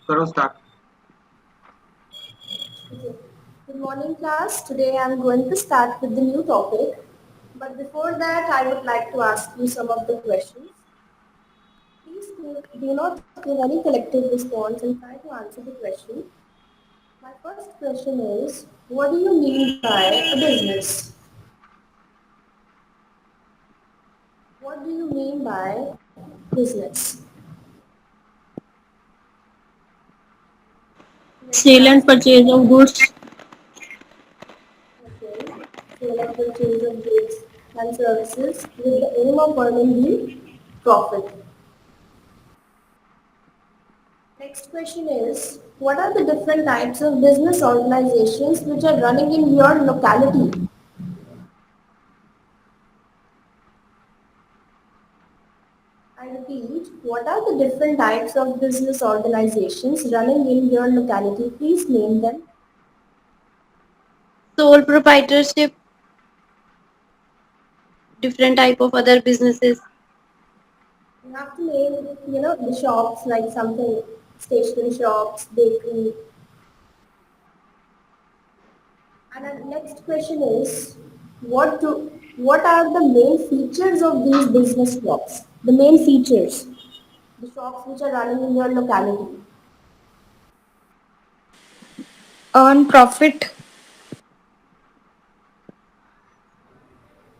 करो start. Okay. Good morning, class. Today I'm going to start with the new topic. But before that, I would like to ask you some of the questions. Please do not give any collective response and try to answer the question. My first question is, what do you mean by a business? What do you mean by business? Next Sale class. and purchase of goods. Okay. Sale and purchase of goods and services with the aim of earning the profit. Next question is, what are the different types of business organizations which are running in your locality? I repeat, what are the different types of business organizations running in your locality? Please name them. Sole proprietorship, different type of other businesses. You have to name, the shops like something, stationery shops, bakery. And the next question is, what are the main features of these business shops? The main features, the shops which are running in your locality. Earn profit.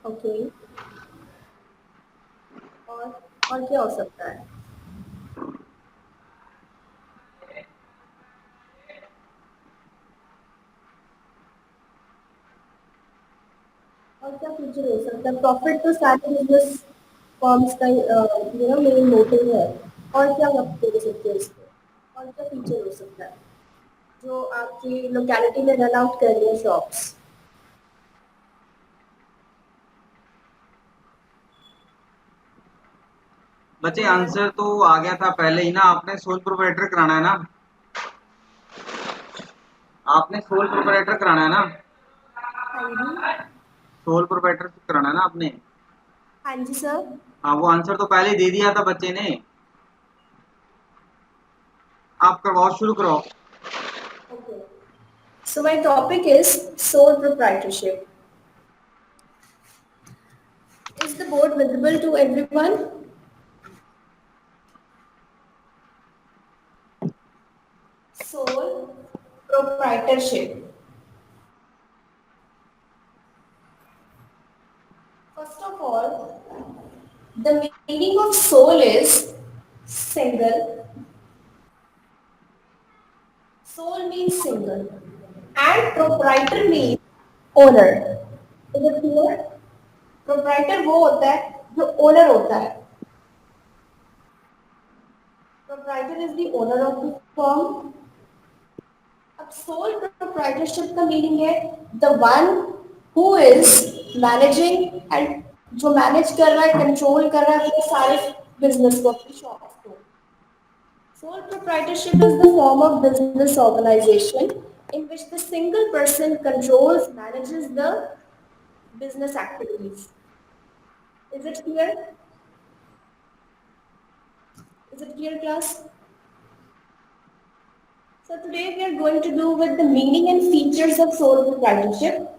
Okay. और और क्या हो सकता है और क्या feature हो सकता है प्रॉफिट तो सारे बिजनेस फॉर्म्स का मेन मोटिव है और क्या आप बोल सकते हैं इसको और क्या फीचर हो सकता है जो आपकी लोकेलिटी में रन आउट कर रही है शॉप्स बच्चे आंसर तो आ गया था पहले ही ना। आपने सोल प्रोप्राइटर कराना है ना। आपने सोल प्रोप्राइटर कराना है ना। हाँ जी सोल प्रोप्राइटर कराना है ना आपने। हाँ जी सर हाँ, वो आंसर तो पहले ही दे दिया था बच्चे ने। आप करवाओ, शुरू कराओ। Okay so my topic is sole proprietorship is the board visible to everyone sole proprietorship. First of all, the meaning of soul is single. Soul means single. And proprietor means owner. Is it clear? Proprietor वो होता है जो owner होता है. Proprietor is the owner of the firm. अब sole proprietorship का meaning है the one who is managing and जो manage कर रहा है, control कर रहा है वो सारे business को अपनी shops को. Sole proprietorship is the form of business organization in which the single person controls, manages the business activities. Is it clear? Is it clear, class? So today we are going to do with the meaning and features of sole proprietorship.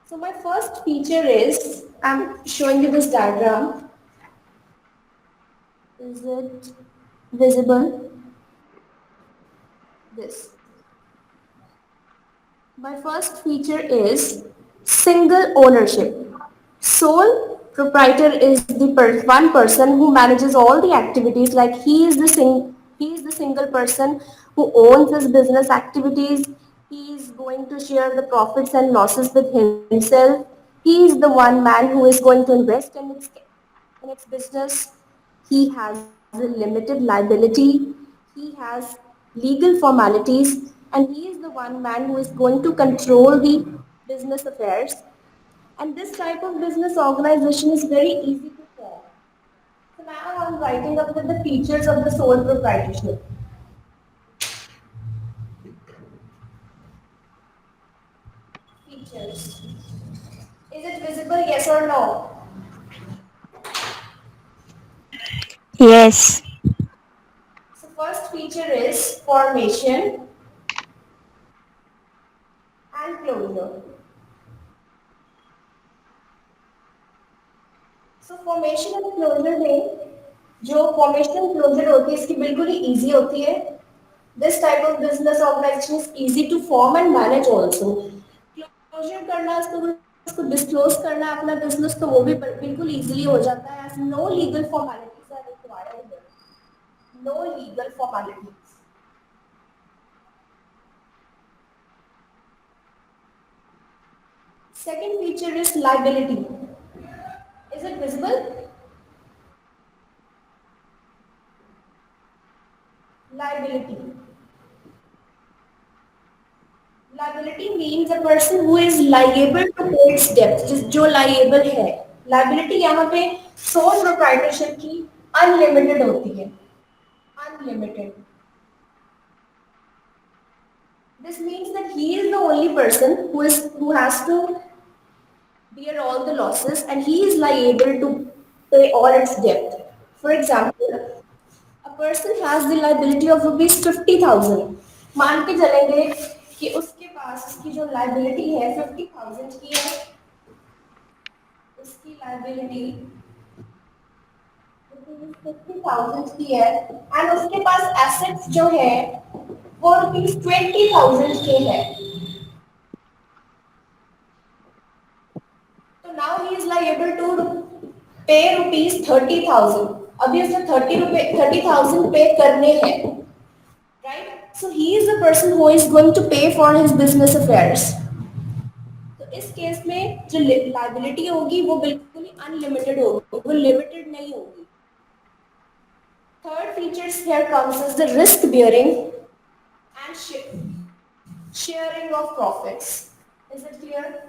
So my first feature is, I'm showing you this diagram. Is it visible? This. My first feature is single ownership. Sole proprietor is the one person who manages all the activities. Like he is the single person who owns his business activities. He is going to share the profits and losses with himself. He is the one man who is going to invest in its business. He has a limited liability. He has legal formalities, and he is the one man who is going to control the business affairs. And this type of business organization is very easy to form. So now I'm writing up with the features of the sole proprietorship. Features. Is it visible? Yes or no? Yes. So first feature is formation and closure. So formation and closure में जो formation and closure होती है इसकी बिल्कुल ही easy होती है. This type of business organization is easy to form and manage also. Closure करना उसको disclose करना अपना business तो वो भी बिल्कुल easily हो जाता है as no legal formalities are required here. No legal formalities. Second feature is liability. Is it visible? Liability. Liability means a person who is liable to pay its debt. जो liable है. Liability यहाँ पे sole proprietorship की unlimited होती है. Unlimited. This means that he is the only person who has to bear all the losses and he is liable to pay all its debt. For example, a person has the liability of rupees 50,000. मान के चलेंगे कि उसके पास उसकी जो liability है 50,000 की है, उसकी liability 50,000 की है and उसके पास assets जो है वो रुपीज 20,000 के है. तो now he is liable to pay rupees 30,000. अभी उसने 30,000 पे करने हैं, right? So he is the person who is going to pay for his business affairs. तो इस केस में जो liability होगी वो बिल्कुल ही unlimited होगी, वो limited नहीं होगी. Third features here comes is the risk bearing and sharing of profits. Is it clear?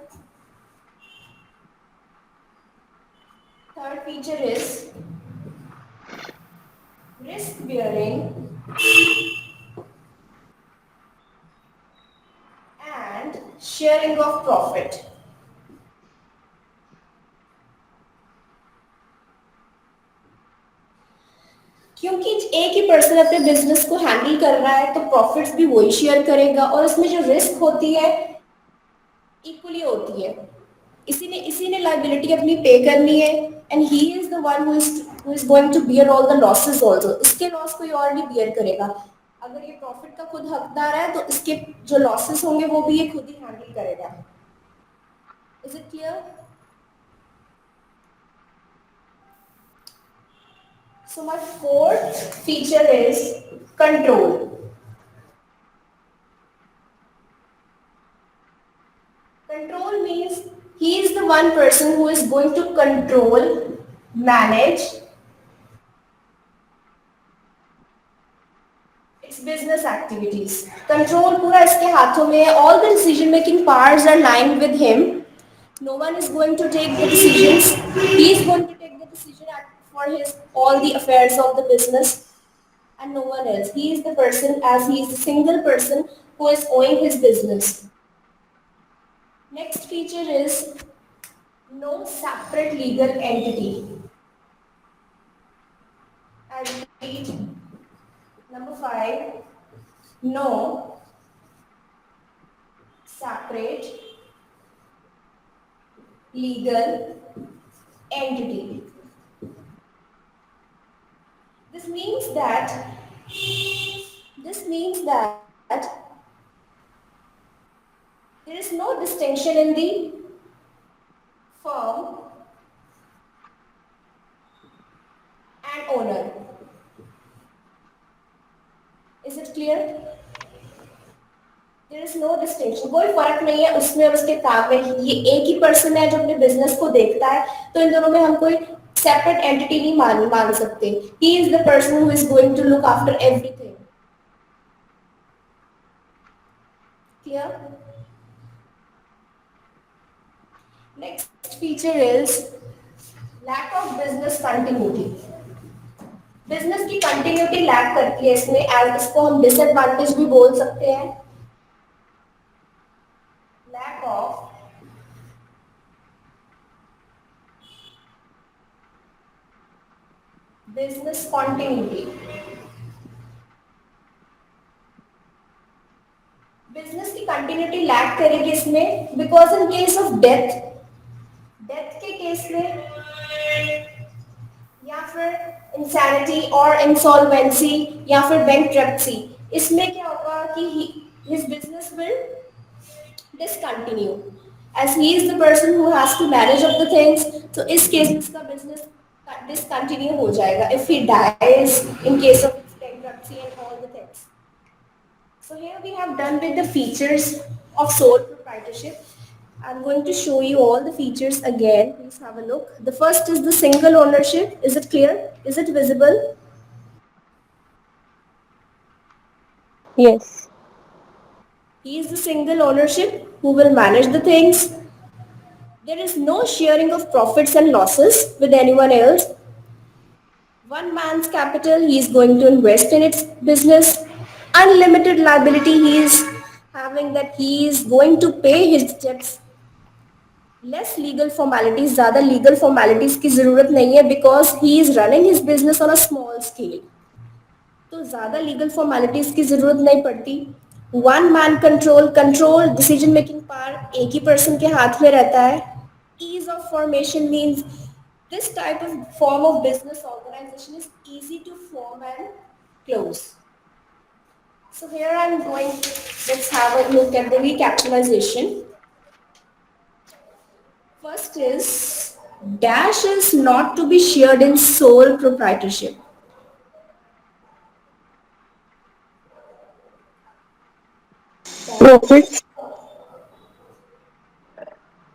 Third feature is risk bearing and sharing of profit. क्योंकि एक ही पर्सन अपने बिजनेस को हैंडल कर रहा है तो प्रॉफिट्स भी वही शेयर करेगा और उसमें जो रिस्क होती है इक्वली होती है. इसी ने लायबिलिटी अपनी पे करनी है and he is the one who is going to bear all the losses also. इसके लॉस कोई और नहीं बियर करेगा. अगर ये प्रॉफिट का खुद हकदार है तो इसके जो लॉसेस होंगे वो भी ये खुद ही हैंडल करेगा. Is it clear? So my fourth feature is control. Control means he is the one person who is going to control, manage its business activities. Control पूरा इसके हाथों में है. All the decision making powers are lying with him. No one is going to take the decisions. He is going to take the decision for his all the affairs of the business. And no one else. He is the person as he is the single person who is owning his business. Next feature is no separate legal entity. I repeat, number 5, no separate legal entity. This means that there is no distinction in the firm and owner. Is it clear? There is no distinction. कोई फर्क नहीं है उसमें और उसके काम में. ये एक ही पर्सन है जो अपने बिजनेस को देखता है तो इन दोनों में हम कोई सेपरेट एंटिटी नहीं मान सकते. He is the person who is going to look after everything. Clear? Next feature is lack of business continuity. Business की कंटिन्यूटी लैक करती है इसमें. एज इसको हम डिसएडवांटेज भी बोल सकते हैं. Lack of business continuity. Business की कंटिन्यूटी लैक करेगी इसमें because in case of death, death के केस में या फिर इंसैनिटी और इंसॉल्वेंसी या फिर बैंकरप्सी, इसमें क्या होगा कि his business will discontinue as he is the person who has to manage of the things. तो इस केस में इसका बिजनेस discontinue हो जाएगा if he dies in case of bankruptcy and all the things. So here we have done with the features of sole proprietorship. I'm going to show you all the features again. Please have a look. The first is the single ownership. Is it clear? Is it visible? Yes. He is the single ownership who will manage the things. There is no sharing of profits and losses with anyone else. One man's capital he is going to invest in its business. Unlimited liability he is having, that he is going to pay his debts. Less legal formalities, ज़्यादा legal formalities की ज़रूरत नहीं है because he is running his business on a small scale. तो ज़्यादा legal formalities की जरूरत नहीं पड़ती. One man control decision making power एक ही पर्सन के हाथ में रहता है. Ease of formation means this type of form of business organization is easy to form and close. So here I'm going, let's have a look at the recapitalization. First is dash is not to be shared in sole proprietorship. Profits.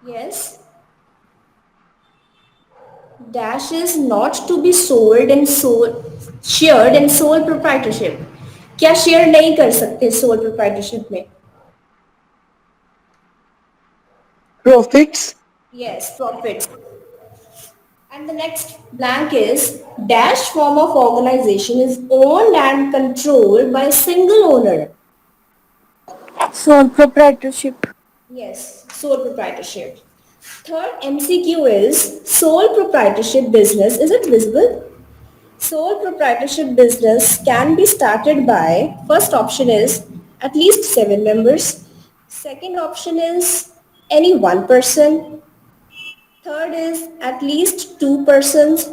Yes. Dash is not to be sold and shared in sole proprietorship. क्या share नहीं कर सकते sole proprietorship में? Profits. Yes, profits. And the next blank is dash form of organization is owned and controlled by a single owner. Sole proprietorship. Yes, sole proprietorship. Third MCQ is sole proprietorship business. Is it visible? Sole proprietorship business can be started by, first option is at least 7 members. Second option is any one person. Third is at least 2 persons.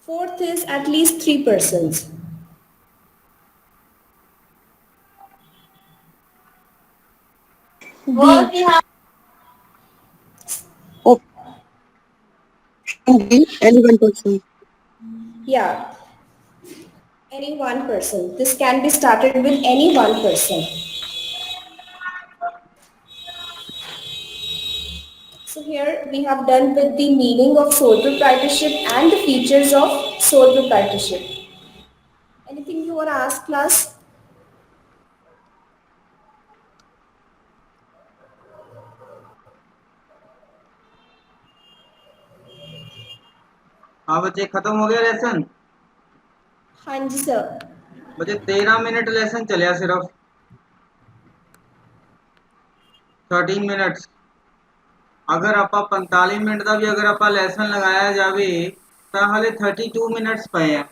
Fourth is at least 3 persons. B. Option B. Any one person. Yeah, any one person. This can be started with any one person. So here we have done with the meaning of sole proprietorship and the features of sole proprietorship. Anything you want to ask, class? हाँ बच्चे, खत्म हो गया lesson. हाँ जी sir. बच्चे 13 minute lesson चलिया सिर्फ. 13 मिनट्स. अगर आप 45 मिनट का भी अगर आप लेसन लगाया जाए तो हाले 32 मिनट्स पे हैं.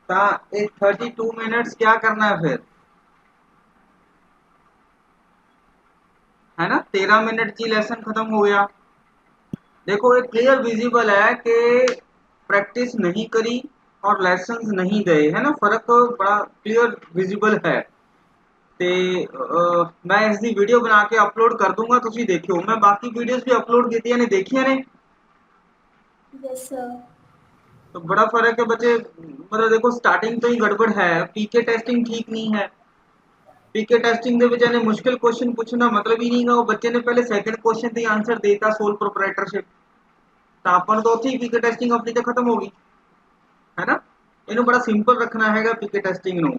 तो ये 32 मिनट्स क्या करना है फिर, है ना? 13 मिनट की लेसन खत्म हो गया. देखो ये क्लियर विजिबल है कि प्रैक्टिस नहीं करी और लेसन्स नहीं गए, है ना? फर्क बड़ा क्लियर विजिबल है. ते मैं इसकी वीडियो बना के अपलोड कर दूंगा, तुसी देखियो. मैं बाकी वीडियोस भी अपलोड की ने देखिया ने. Yes sir. तो बड़ा फर्क है बच्चे. मतलब देखो स्टार्टिंग तो ही गड़बड़ है, पीके टेस्टिंग ठीक नहीं है. पीके टेस्टिंग ਦੇ ਵਿੱਚ ਇਹਨੇ ਮੁਸ਼ਕਿਲ क्वेश्चन पूछना मतलब ही नहीं ਗਾ. ਉਹ ਬੱਚੇ ਨੇ ਪਹਿਲੇ ਸੈਕੰਡ क्वेश्चन ਤੇ ਆਨਸਰ ਦੇਤਾ ਸੋਲ ਪ੍ਰੋਪਰਾਈਟਰਸ਼ਿਪ. ਤਾਂ ਆਪਾਂ ਨੂੰ ਤਾਂ ਉੱਥੇ ਹੀ ਪੀਕੇ ਟੈਸਟਿੰਗ ਆਪਣੀ ਤੇ ਖਤਮ ਹੋ ਗਈ, ਹੈ ਨਾ? ਇਹਨੂੰ ਬੜਾ ਸਿੰਪਲ ਰੱਖਣਾ ਹੈਗਾ ਪੀਕੇ ਟੈਸਟਿੰਗ ਨੂੰ.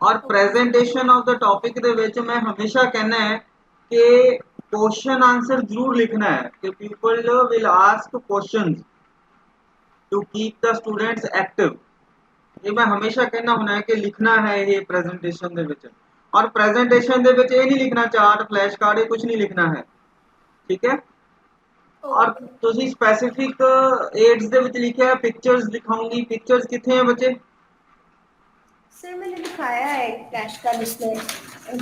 और प्रेजेंटेशन ऑफ द टॉपिक ਦੇ ਵਿੱਚ मैं हमेशा कहना है कि क्वेश्चन आंसर जरूर लिखना है कि people will ask questions to keep the students active. ये मैं हमेशा कहना होना है कि लिखना है ये प्रेजेंटेशन ਦੇ ਵਿੱਚ. और प्रेजेंटेशन ਦੇ ਵਿੱਚ ये नहीं लिखना चार्ट फ्लैश कार्ड, ये कुछ नहीं लिखना है, ठीक है? और ओके ਤੁਸੀਂ स्पेसिफिक एड्स ਦੇ ਵਿੱਚ ਲਿਖਿਆ ਹੈ पिक्चर्स दिखाऊंगी, पिक्चर्स कितने हैं बच्चे? सर मैंने दिखाया है फ्लैश कार्ड इसमें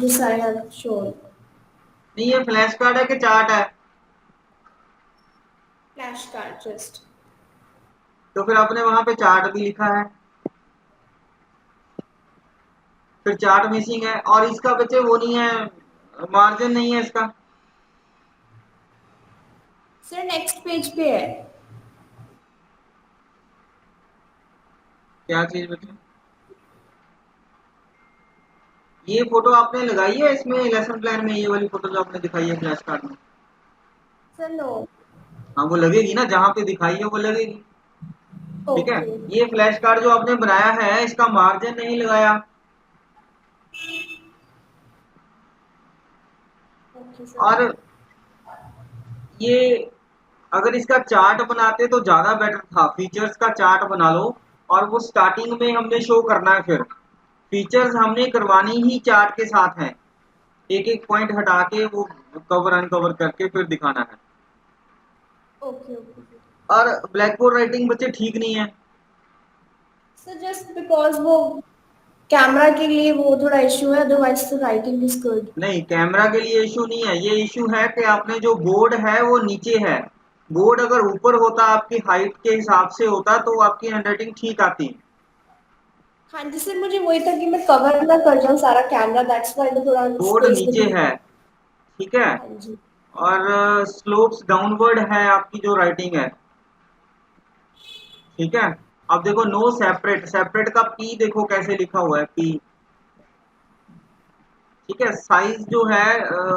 दिस आई हैव शोन नहीं ये फ्लैश कार्ड है कि चार्ट है? फ्लैश कार्ड जस्ट तो फिर आपने वहां पे चार्ट भी लिखा है, फिर चार्ट मिसिंग है और इसका बच्चे वो नहीं है, मार्जिन नहीं है इसका। सर नेक्स्ट पेज पे है क्या चीज बच्चे? ये फोटो आपने लगाई है इसमें लेसन प्लान में, ये वाली फोटो जो आपने दिखाई है फ्लैश कार्ड में? सर नो हाँ वो लगेगी ना, जहाँ पे दिखाई है वो लगेगी। ठीक है, ओके ये फ्लैश कार्ड जो आपने बनाया है इसका मार्जिन नहीं लगाया। ओके और सर ये अगर इसका चार्ट बनाते तो ज्यादा बेटर था, फीचर्स का चार्ट बना लो और वो स्टार्टिंग में हमने शो करना है, फिर फीचर्स हमने करवानी ही चार्ट के साथ है, एक एक पॉइंट हटा के वो कवर अनकवर करके फिर दिखाना है। ओके ओके और ब्लैक बोर्ड राइटिंग बच्चे ठीक नहीं है। सर जस्ट बिकॉज वो कैमरा के लिए वो थोड़ा इशू है अदरवाइज तो राइटिंग इज गुड नहीं कैमरा के लिए इशू नहीं है, ये इशू है कि आपने जो बोर्ड है वो नीचे है, बोर्ड अगर ऊपर होता आपकी हाइट के हिसाब से होता तो आपकी हैंडराइटिंग ठीक आती। हाँ जी सर मुझे वही था कि मैं कवर ना कर जाऊँ सारा कैमरा दैट्स व्हाई मैं थोड़ा बोर्ड स्पेस में नीचे दी है, ठीक है, हाँ जी और स्लोप्स डाउनवर्ड है आपकी जो राइटिंग है। ठीक है, अब देखो नो सेपरेट, सेपरेट का पी देखो कैसे लिखा हुआ है, पी। ठीक है, साइज जो है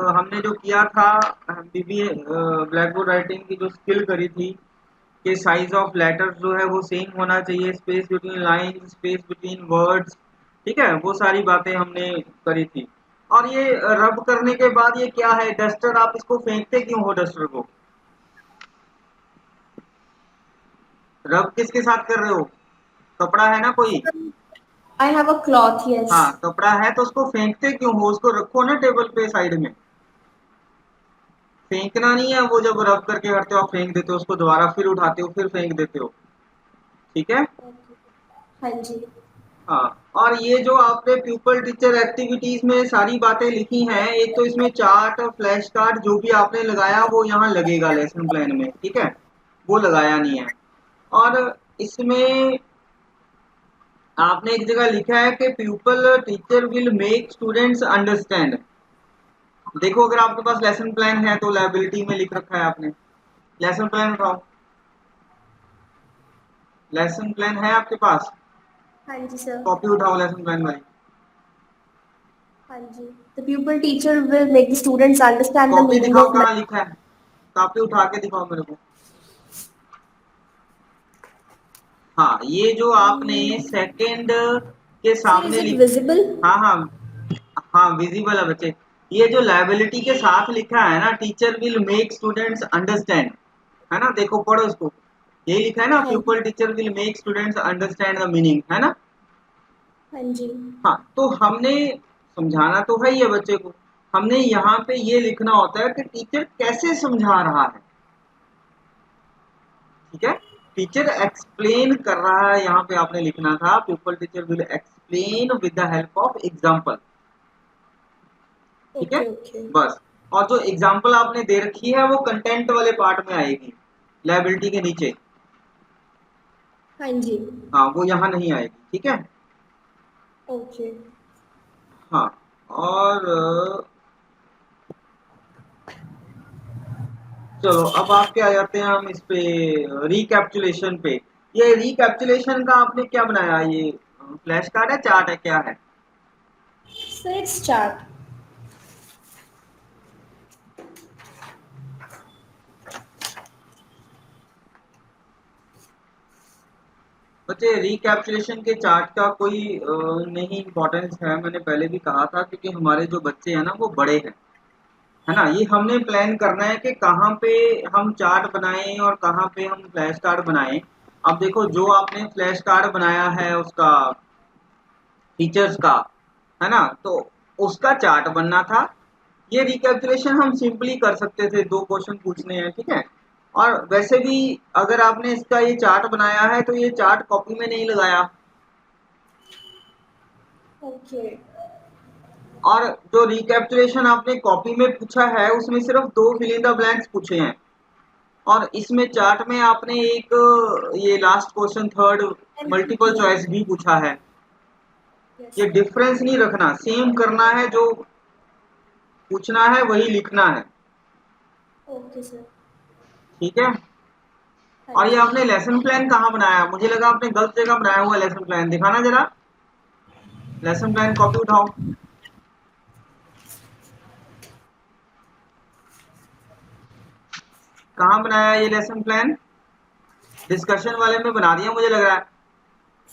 हमने जो किया था बीबी ब्लैक बोर्ड राइटिंग की जो स्किल करी थी कि साइज ऑफ लेटर्स जो है वो सेम होना चाहिए, space between line, space between words. ठीक है, वो सारी बातें हमने करी थी। और ये रब करने के बाद ये क्या है, डस्टर, आप इसको फेंकते क्यों हो डस्टर को? रब किसके साथ कर रहे हो? कपड़ा है ना कोई? I have a cloth yes हाँ कपड़ा है तो उसको फेंकते क्यों हो? उसको रखो ना टेबल पे साइड में, फेंकना नहीं है, वो जब रब करके हटते हो आप फेंक देते हो उसको, दोबारा फिर उठाते हो फिर फेंक देते हो। ठीक है, हाँ जी हाँ। और ये जो आपने प्यूपल टीचर एक्टिविटीज में सारी बातें लिखी हैं, एक तो इसमें चार्ट और फ्लैश कार्ड जो भी आपने लगाया वो यहाँ लगेगा लेसन प्लान में, ठीक है, वो लगाया नहीं है। और इसमें आपने एक जगह लिखा है कि pupil teacher will make students understand. देखो अगर आपके पास लेसन प्लान है तो लाइबिलिटी में लिख रखा है आपने, लेसन प्लान उठाओ, लेसन प्लान है आपके पास? हाँ जी सर कॉपी उठाओ लेसन प्लान वाली, हाँ जी the pupil teacher will make the students understand the copy meaning दिखाओ of कहाँ लिखा है, कॉपी उठा के दिखाओ मेरे को। हाँ ये जो आपने सेकंड के sir is सामने it लिख, visible हाँ हाँ हाँ विजिबल है बच्चे। ये जो लाइबिलिटी के साथ लिखा है ना, teacher will make students understand, है ना, देखो पढ़ो इसको, यही लिखा है ना, हाँ pupil teacher will make students understand the meaning, है ना। हाँ जी हाँ तो हमने समझाना तो है ही है बच्चे को, हमने यहाँ पे ये लिखना होता है कि टीचर कैसे समझा रहा है। ठीक है, टीचर एक्सप्लेन कर रहा है, यहाँ पे आपने लिखना था people teacher will explain with the help of example. ठीक है, ओके ओके बस। और जो एग्जांपल आपने दे रखी है वो कंटेंट वाले पार्ट में आएगी, लाइबिलिटी के नीचे, हाँ जी हाँ वो यहाँ नहीं आएगी। ठीक है, ओके हाँ। और चलो अब आपके आ जाते हैं हम इस पे, रिकैप्चुलेशन पे। ये रिकैप्चुलेशन का आपने क्या बनाया, ये फ्लैश कार्ड है, चार्ट है, क्या है? सर इट्स चार्ट बच्चे रिकैप्चुलेशन के चार्ट का कोई नहीं इम्पोर्टेंस है, मैंने पहले भी कहा था, क्योंकि हमारे जो बच्चे हैं ना वो बड़े हैं, है ना। ये हमने प्लान करना है कि कहाँ पे हम चार्ट बनाएं और कहाँ पे हम फ्लैश कार्ड बनाएं। अब देखो जो आपने फ्लैश कार्ड बनाया है उसका फीचर्स का, है ना, तो उसका चार्ट बनना था। ये रिकैप्चुलेशन हम सिंपली कर सकते थे, दो क्वेश्चन पूछने हैं, ठीक है, और वैसे भी अगर आपने इसका ये चार्ट बनाया है तो ये चार्ट कॉपी में नहीं लगाया, Okay. और जो रिकैप्चुलेशन आपने कॉपी में पूछा है उसमें सिर्फ 2 फिल इन द ब्लैंक्स पूछे हैं, और इसमें चार्ट में आपने एक ये last question third multiple choice भी पूछा है। Yes, ये sir. डिफरेंस नहीं रखना, सेम करना है, जो पूछना है वही लिखना है। Okay, sir. ठीक है। हाँ और ये जी। आपने लेसन प्लान कहाँ बनाया? मुझे लगा आपने गलत जगह बनाया हुआ लेसन प्लान, दिखाना जरा लेसन प्लान, कॉपी उठाओ। कहाँ बनाया ये लेसन प्लान? डिस्कशन वाले में बना दिया मुझे लग रहा है।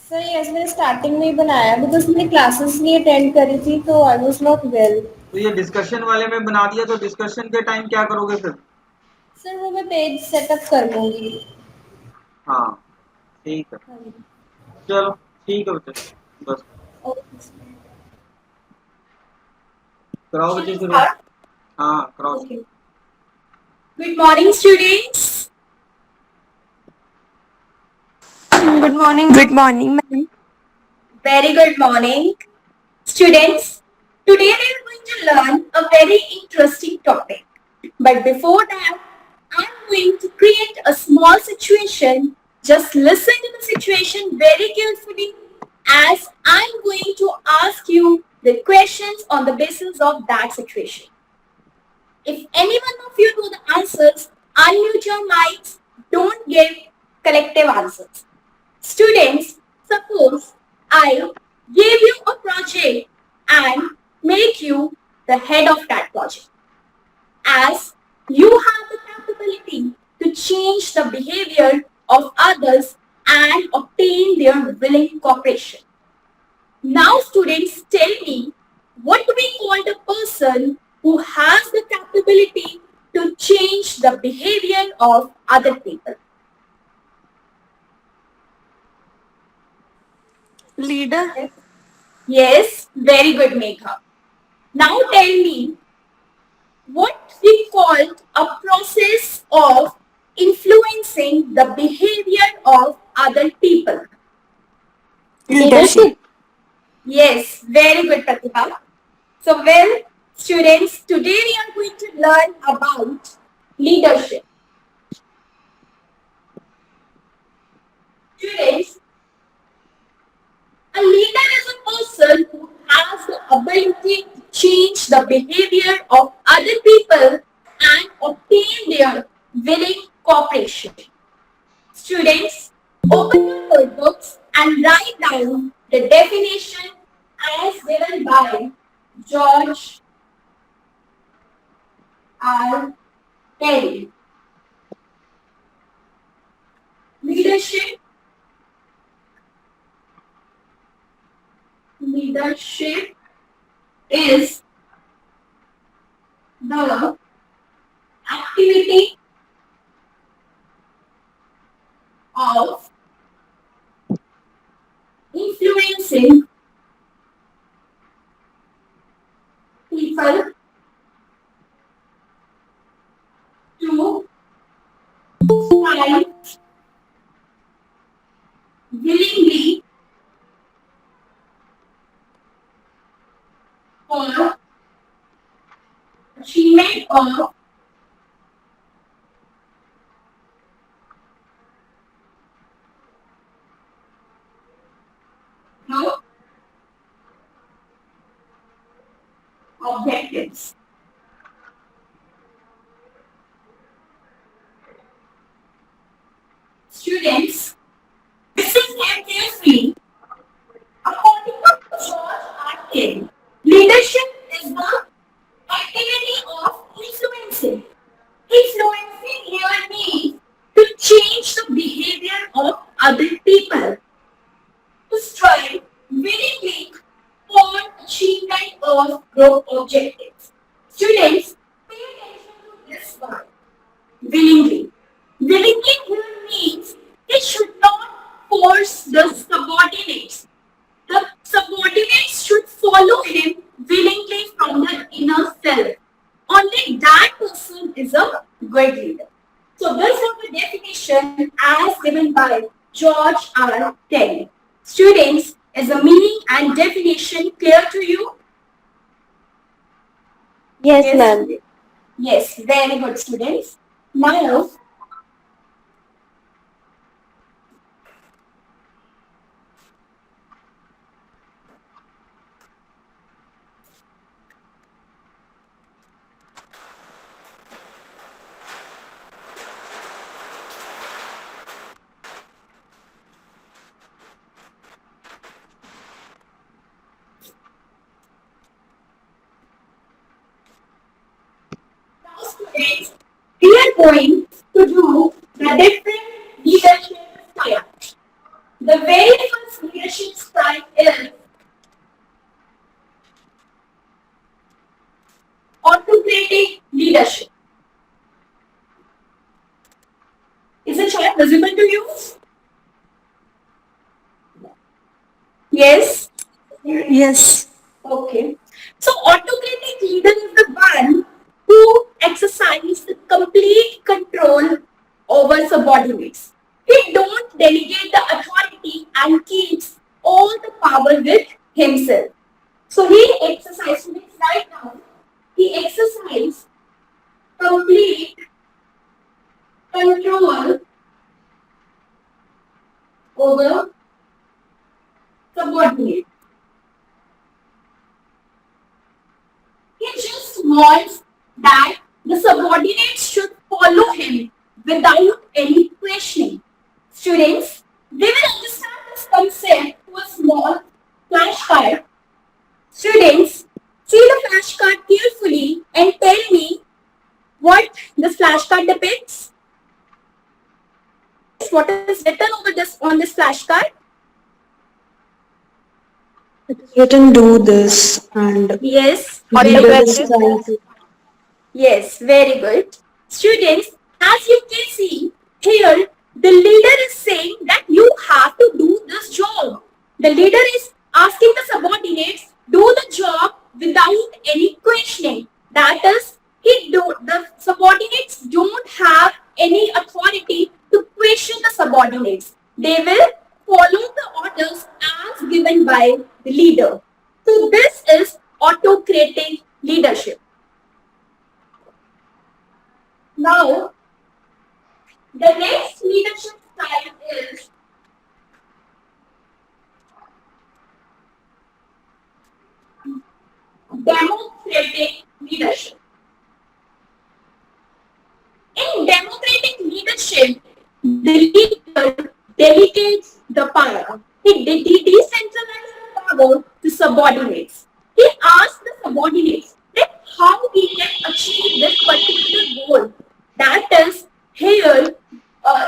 सर यस, मैंने स्टार्टिंग में ही बनाया बिकॉज मैंने क्लासेस नहीं अटेंड करी थी तो आई वाज नॉट वेल। तो ये डिस्कशन वाले में बना दिया, तो डिस्कशन के टाइम क्या करोगे फिर? सर वो मैं पेज सेटअप कर लूंगी। हाँ ठीक है, हाँ जी। चलो ठीक है बच्चे, बस ओके सर। कराओ Shall बच्चे we शुरू। start? हाँ कराओ। Okay. Good morning, students. Good morning. Good morning, ma'am. Very good morning, students. Today we are going to learn a very interesting topic. But before that, I'm going to create a small situation. Just listen to the situation very carefully as I'm going to ask you the questions on the basis of that situation. If any one of you know the answers, unmute your mics. Don't give collective answers. Students, suppose I gave you a project and make you the head of that project. As you have the capability to change the behavior of others and obtain their willing cooperation. Now students, tell me, what do we call the person who has the capability to change the behavior of other people? Leader. Yes, very good, Megha. Now tell me, what we call a process of influencing the behavior of other people? Leadership. Yes, very good, Pratibha. So, well, students, today we are going to learn about leadership. Students, a leader is a person who has the ability to change the behavior of other people and obtain their willing cooperation. Students, open your notebooks and write down the definition as given by George R. Kelly. Leadership is the activity of influencing people to strive willingly for achievement of no objectives. Students, listen carefully. According to George R. Kelly, leadership is the activity of influencing. Influencing here means to change the behavior of other people, to strive willingly for achievement of group objectives. Students, pay attention to this word, willingly. Willingly here means it should not force the subordinates. The subordinates should follow him willingly from the inner self. Only that person is a good leader. So this was the definition as given by George R. Kelly. Students, is the meaning and definition clear to you? Yes, Yes. ma'am. Yes, very good, students. Now, students, we are going to do the different leadership style. The very first leadership style is autocratic leadership. Is the chart visible to you? Yes. Yes. Okay. So autocratic leader is the one who exercises the complete control over subordinates. He don't delegate the authority and keeps all the power with himself. So he exercises, means right now, he exercises complete control over subordinates. He just wants that the subordinates should follow him without any questioning. Students, we will understand this concept to a small flashcard. Students, see the flashcard carefully and tell me what this flashcard depicts. What is written over this on this flashcard? It is written do this and Yes, leader is autocratic. trying to. Yes, very good. Students, as you can see here, the leader is saying that you have to do this job. The leader is asking the subordinates do the job without any questioning. That is, the subordinates don't have any authority to question the subordinates. They will follow the orders as given by the leader. So this is autocratic leadership. Now, the next leadership style is democratic leadership. In democratic leadership, the leader delegates the power. He decentralizes the power to subordinates. He asks the subordinates that how he can achieve this particular goal. That is, here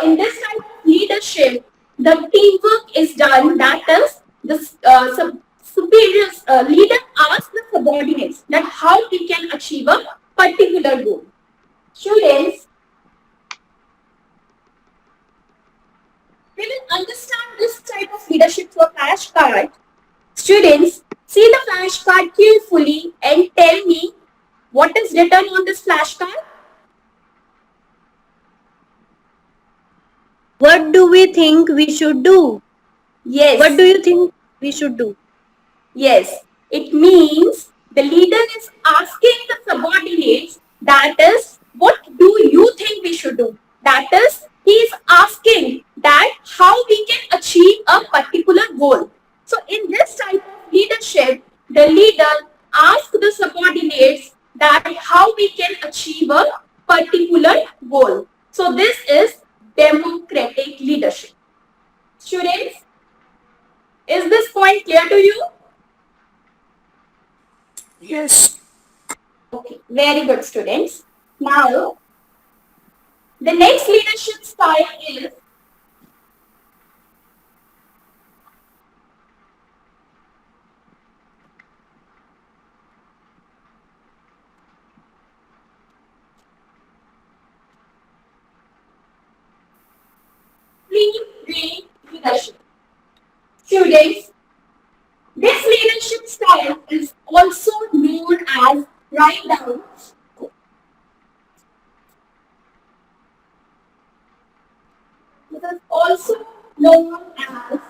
in this type of leadership, the teamwork is done. That is, the superiors leader asks the subordinates that how he can achieve a particular goal. Students, we will understand this type of leadership through a flashcard. Students, see the flashcard carefully and tell me what is written on this flashcard. What do we think we should do? Yes. What do you think we should do? Yes, it means the leader is asking the subordinates, that is, what do you think we should do? That is, he is asking that how we can achieve a particular goal. So in this type of leadership, the leader asks the subordinates that how we can achieve a particular goal. So this is democratic leadership. Students, is this point clear to you? Yes. Okay, very good, students. Now, the next leadership style is free rein leadership. Students, this leadership style is also known as write down also known as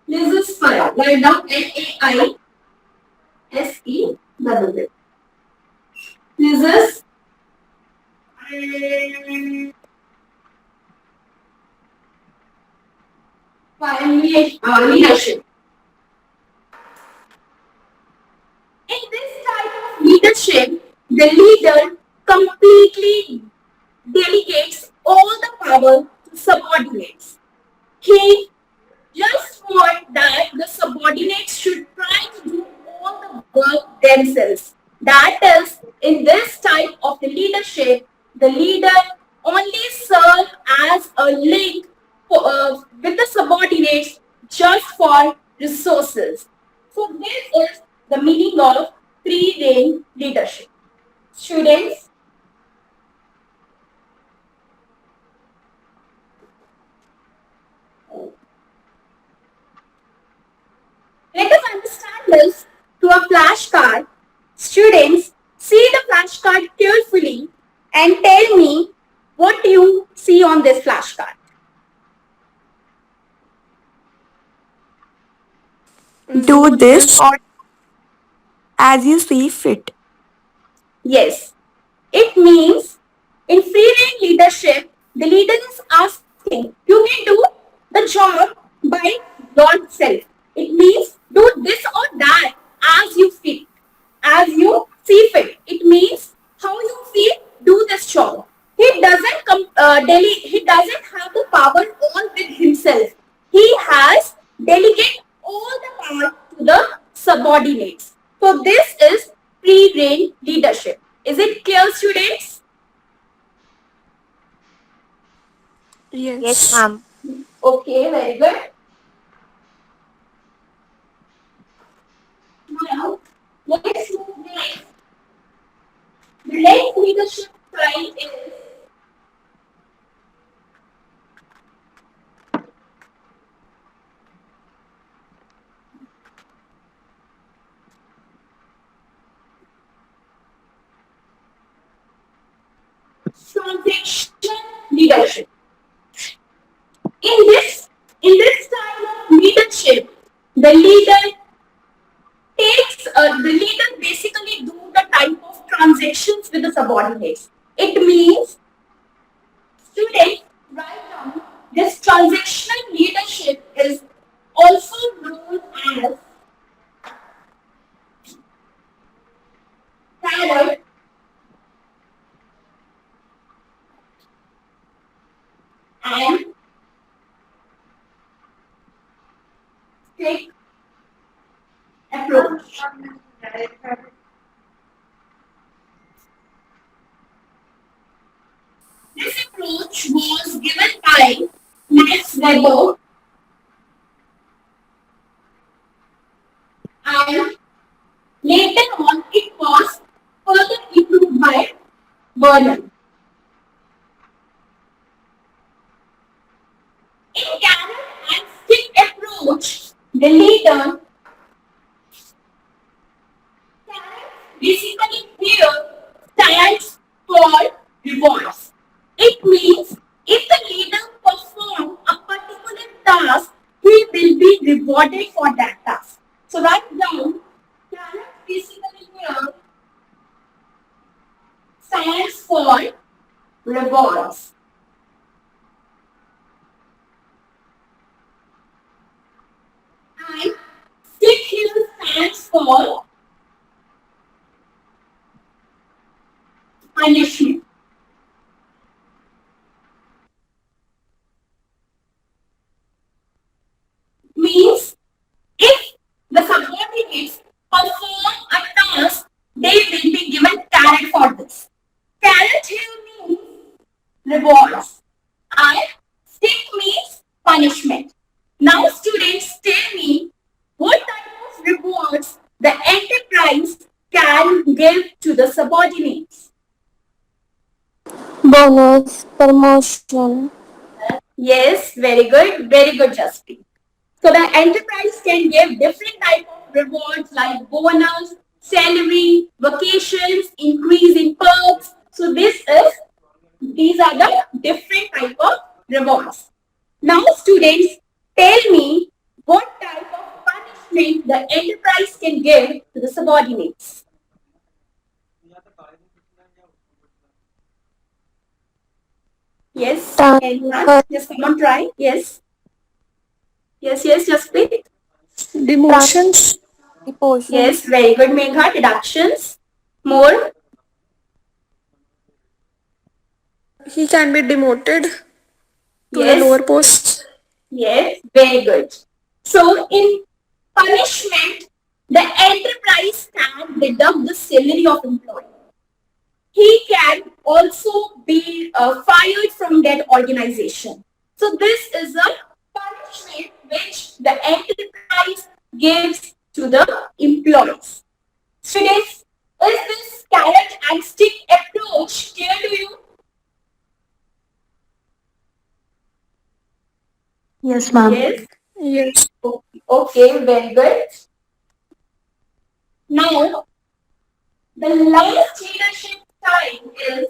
Lizesphere. Write down Laisesse. Lises leadership. In this type of leadership, the leader completely delegates all the power to subordinates. He just want that the subordinates should try to do all the work themselves. That is, in this type of the leadership, the leader only serve as a link with the subordinates just for resources. So this is the meaning of free reign leadership. Students, let us understand this through a flashcard. Students, see the flashcard carefully and tell me what you see on this flashcard. Do this as you see fit. Yes, it means in free reign leadership, the leader is asking, you can do the job by yourself. It means do this or that as you fit, as you see fit. It means how you feel, do this job. He doesn't have the power all with himself. He has delegate all the power to the subordinates. So this is free reign leadership. Is it clear, students? Yes. Okay, very good. Now, let's move next. The next leadership style is transactional leadership. In this style of leadership, the leader basically do the type of transactions with the subordinates. It means, students, write down, this transactional leadership is also known as carrot and stick approach. This approach was given by Max Weber and later on it was further improved by Vernon. In carrot and stick approach, the leader basically here stands for rewards. It means if the leader performs a particular task, he will be rewarded for that task. So write down, carrot basically here stands for rewards. And stick here stands for punishment. Means if the subordinates perform a task, they will be given carrot for this. Carrot here means rewards and stick means punishment. Now students, tell me what type of rewards the enterprise can give to the subordinates. Bonus, promotion. Yes, very good, Jaspreet. So the enterprise can give different type of rewards like bonus, salary, vacations, increase in perks. So these are the different type of rewards. Now, students, tell me what type of punishment the enterprise can give to the subordinates. Yes, anyone? Yes, someone try. Yes, yes, just please. Demotions. Yes, Demotions. very good, Megha. Deductions. More. He can be demoted to the Yes, lower posts. yes, very good. So, in punishment, the enterprise can deduct the salary of employee. He can also be fired from that organization. So this is a punishment which the enterprise gives to the employees. Students, is this carrot and stick approach clear to you? Yes, ma'am. Yes. Yes. Okay, very good. Now, the last leadership time is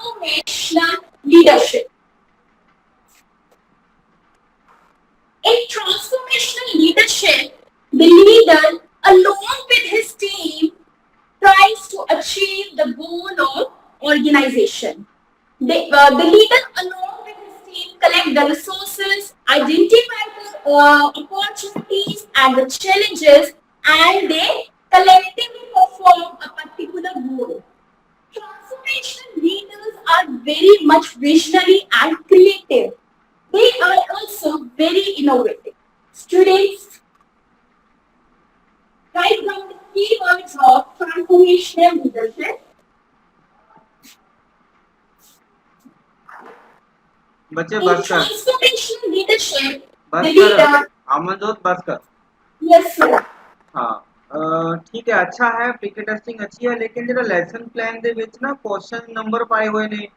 transformational leadership. In transformational leadership, the leader, along with his team, tries to achieve the goal of organization. The leader, along with his team, collect the resources, identify the opportunities and the challenges, and they collectively perform a particular goal. Transformational leaders are very much visionary and creative. They are also very innovative. Students, write down the keywords of transformational leadership. बच्चे In बस कर transformational leadership, the बस कर leader, Amanjot बस कर yes sir, हाँ ठीक है अच्छा है पीके टेस्टिंग अच्छी है लेकिन ਜਿਹੜਾ ਲੈਸਨ ਪਲਾਨ ਦੇ ਵਿੱਚ ਨਾ ਕੁਐਸਚਨ ਨੰਬਰ ਪਾਏ ਹੋਏ ਨੇ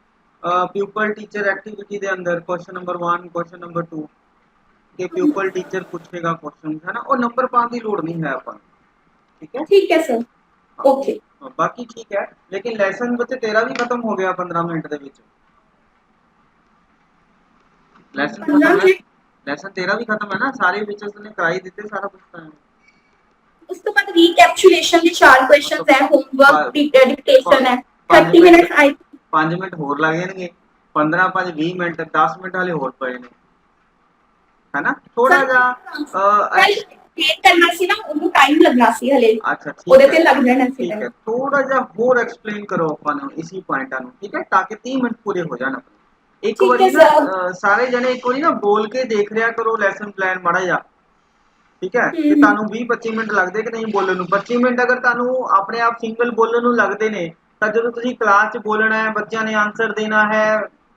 ਪਿਊਪਲ ਟੀਚਰ ਐਕਟੀਵਿਟੀ ਦੇ ਅੰਦਰ ਕੁਐਸਚਨ ਨੰਬਰ 1 ਕੁਐਸਚਨ ਨੰਬਰ 2 ਕਿ ਪਿਊਪਲ ਟੀਚਰ ਪੁੱਛੇਗਾ ਕੁਐਸਚन है ना ਉਹ ਨੰਬਰ ਪਾਉਣ ਦੀ ਲੋੜ ਨਹੀਂ ਹੈ ਆਪਾਂ ਨੂੰ ठीक है ठीक है sir, हाँ, okay. बाकी ठीक है लेकिन ਲੈਸਨ ਬੱਚੇ ਤੇਰਾ ਵੀ ਖਤਮ ਹੋ ਗਿਆ 15 ਮਿੰਟ ਦੇ ਵਿੱਚ ਲੈਸਨ 15 ਖਤਮ ਹੈ मिनट ਲੈਸਨ ਤੇਰਾ ਵੀ ਖਤਮ ਹੈ ਨਾ ਸਾਰੇ ਵਿਚਸ ਨੇ ਕਰਾ ਹੀ ਦਿੱਤੇ ਸਾਰਾ ਕੁਝ ਤਾਂ उसके बाद रिकैप्चुलेशन के 4 क्वेश्चंस है, होमवर्क डिक्टेशन है, 5 30 ਮਿੰਟ मिनट्स आई 5 ਮਿੰਟ ਹੋਰ ਲੱਗ ਜਾਣਗੇ 15 5 20 ਮਿੰਟ 10 ਮਿੰਟ ਵਾਲੇ ਹੋਰ ਪਏ ਨੇ ਹੈਨਾ ਥੋੜਾ सर ਜਿਹਾ ਕੈਲਕੂਲੇਟ ਕਰਨਾ ਸੀ ਨਾ, ਉਹਨੂੰ ਟਾਈਮ ਲੱਗਣਾ ਸੀ ਹਲੇ, अच्छा ਉਹਦੇ ठीक है ਤੇ ਲੱਗ ਜਾਣਾ ਸੀ ठीक ਟਾਈਮ। है थोड़ा जा होर एक्सप्लेन करो अपन इसी पॉइंटा ਨੂੰ ठीक है ताकि 30 ਮਿੰਟ ਪੂਰੇ ਹੋ ਜਾਣ ਇੱਕ ठीक ਵਾਰੀ है ਨਾ सर। ਸਾਰੇ ਜਣੇ ਇੱਕ ਵਾਰੀ ਨਾ ਬੋਲ ਕੇ ਦੇਖ ਲਿਆ ਕਰੋ ਲੈਸਨ ਪਲਾਨ ਮਾੜਾ ਜਾ ਠੀਕ ਹੈ ਕਿ हम्म, ਤੁਹਾਨੂੰ 20-25 ਮਿੰਟ ਲੱਗਦੇ ਕਿ ਨਹੀਂ ਬੋਲਣ ਨੂੰ 25 ਮਿੰਟ ਅਗਰ ਤੁਹਾਨੂੰ ਆਪਣੇ ਆਪ ਸਿੰਗਲ ਬੋਲਣ ਨੂੰ ਲੱਗਦੇ ਨੇ ਤਾਂ ਜਦੋਂ ਤੁਸੀਂ ਕਲਾਸ 'ਚ ਬੋਲਣਾ ਹੈ ਬੱਚਿਆਂ ਨੇ ਆਨਸਰ ਦੇਣਾ ਹੈ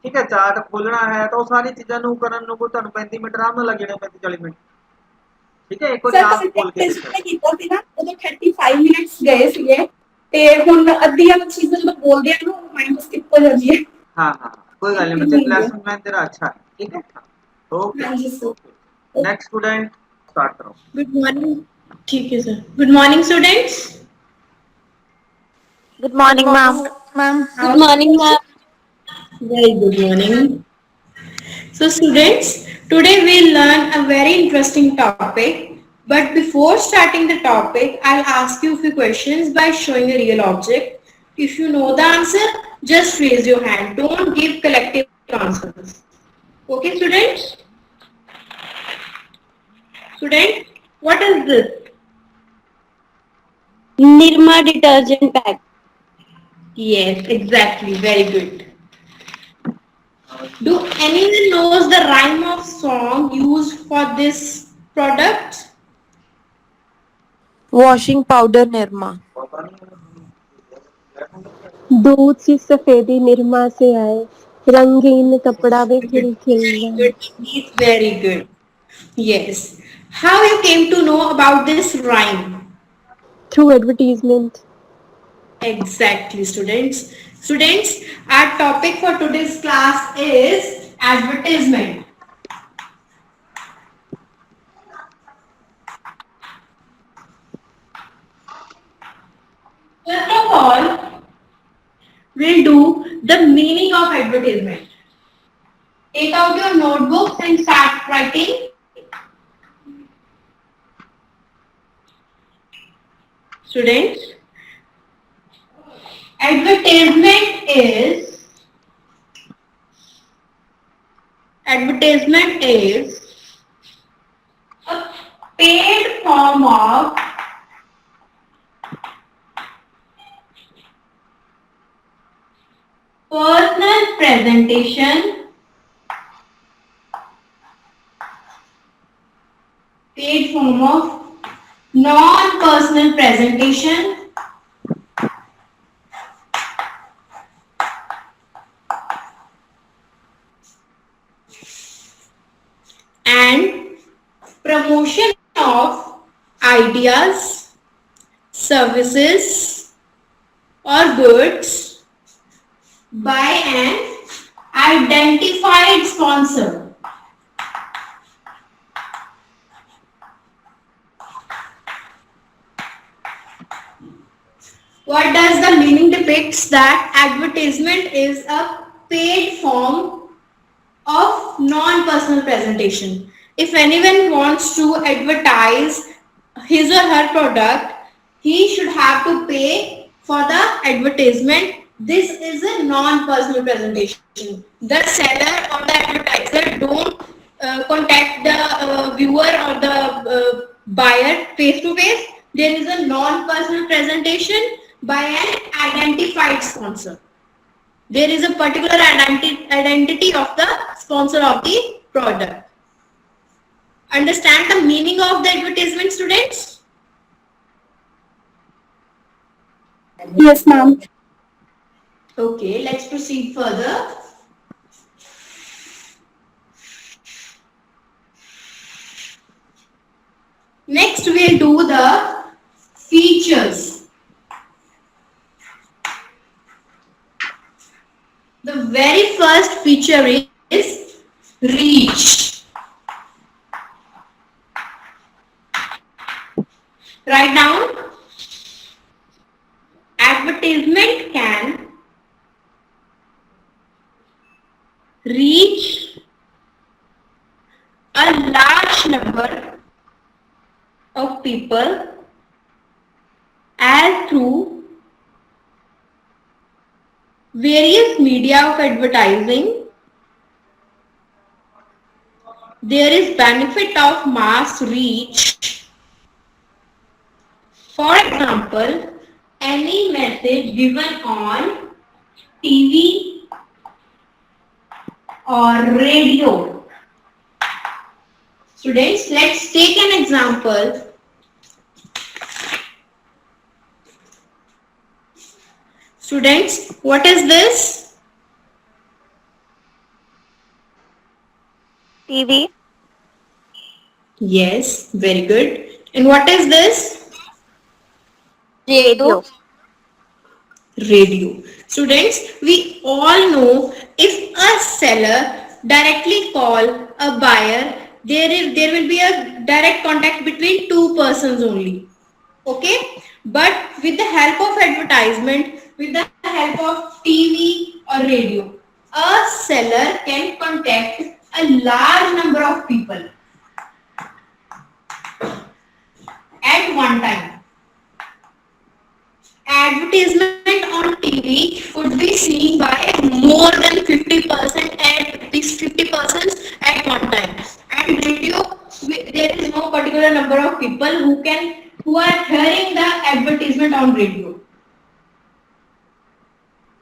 ਠੀਕ ਹੈ ਚਾਰਟ ਖੋਲਣਾ ਹੈ ਤਾਂ ਉਹ ਸਾਰੀ ਚੀਜ਼ਾਂ ਨੂੰ ਕਰਨ ਨੂੰ ਕੋਈ ਤੁਹਾਨੂੰ 35 ਮਿੰਟ ਆਰਾਮ ਨਾਲ ਲੱਗ ਜਾਣੇ 35-40 ਮਿੰਟ ਠੀਕ ਹੈ ਇੱਕ ਵਾਰੀ ਸਰ ਆਪ ਬੋਲ ਕੇ ਕੰਟੈਕਟ ਦੇਖਿਆ ਮੈਂ ਕੀਤਾ ਸੀ ਨਾ, ਉਦੋਂ 35 ਮਿੰਟਸ ਗਏ ਸੀਗੇ, ਤੇ ਹੁਣ ਅੱਧੀਆਂ ਚੀਜ਼ਾਂ ਜਦੋਂ ਬੋਲਦੇ ਆ ਨਾ ਮਾਈਂਡ ਸਕਿਪ ਹੋ ਜਾਂਦੀ ਹੈ। हाँ हाँ कोई गल नहीं Skipping बच्चे ਹੁੰਦੀ ਹੈ। लेसन प्लान तेरा अच्छा है ठीक है ओके ਹਾਂਜੀ sir. Okay next student start करो गुड मॉर्निंग ठीक है sir good morning students Good good morning, ma'am. Morning ma'am Good morning, ma'am. Very good morning so students today we'll learn a very interesting topic but before starting the topic I'll ask you a few questions by showing a real object if you know the answer just raise your hand don't give collective answers okay student what is this Nirma detergent bag. yes exactly very good. Do anyone knows the rhyme of song used for this product? Washing powder Nirma. दूध सी सफेदी निरमा से आए, रंगीन कपड़ा वे Good, खिल खिल very जाए। good. It's very good. Yes. How you came to know about this rhyme? Through advertisement. Exactly, students. Students, our topic for today's class is advertisement. we'll do the meaning of advertisement. Take out your notebooks and start writing. Students, advertisement is a paid form of personal presentation, paid form of non-personal presentation and promotion of ideas, services or goods by an identified sponsor. What does the meaning depicts that advertisement is a paid form of non-personal presentation. If anyone wants to advertise his or her product, he should have to pay for the advertisement. This is a non-personal presentation. The seller or the advertiser don't contact the viewer or the buyer face to face. There is a non-personal presentation by an identified sponsor. There is a particular identity of the sponsor of the product. Understand the meaning of the advertisement, students? Yes, ma'am. Okay, let's proceed further. Next, we'll do the features. The very first feature is reach. Write down. Advertisement can reach a large number of people as through various media of advertising. There is benefit of mass reach. For example, any message given on TV or radio. Students, let's take an example. Students, what is this? TV. Yes, very good. And what is this? Radio. Radio. Students, we all know if a seller directly call a buyer, there will be a direct contact between two persons only. Okay, but with the help of advertisement, with the help of TV or radio, a seller can contact a large number of people at one time. Advertisement on TV could be seen by more than 50% at least 50 persons at one time. And radio, there is no particular number of people who are hearing the advertisement on radio.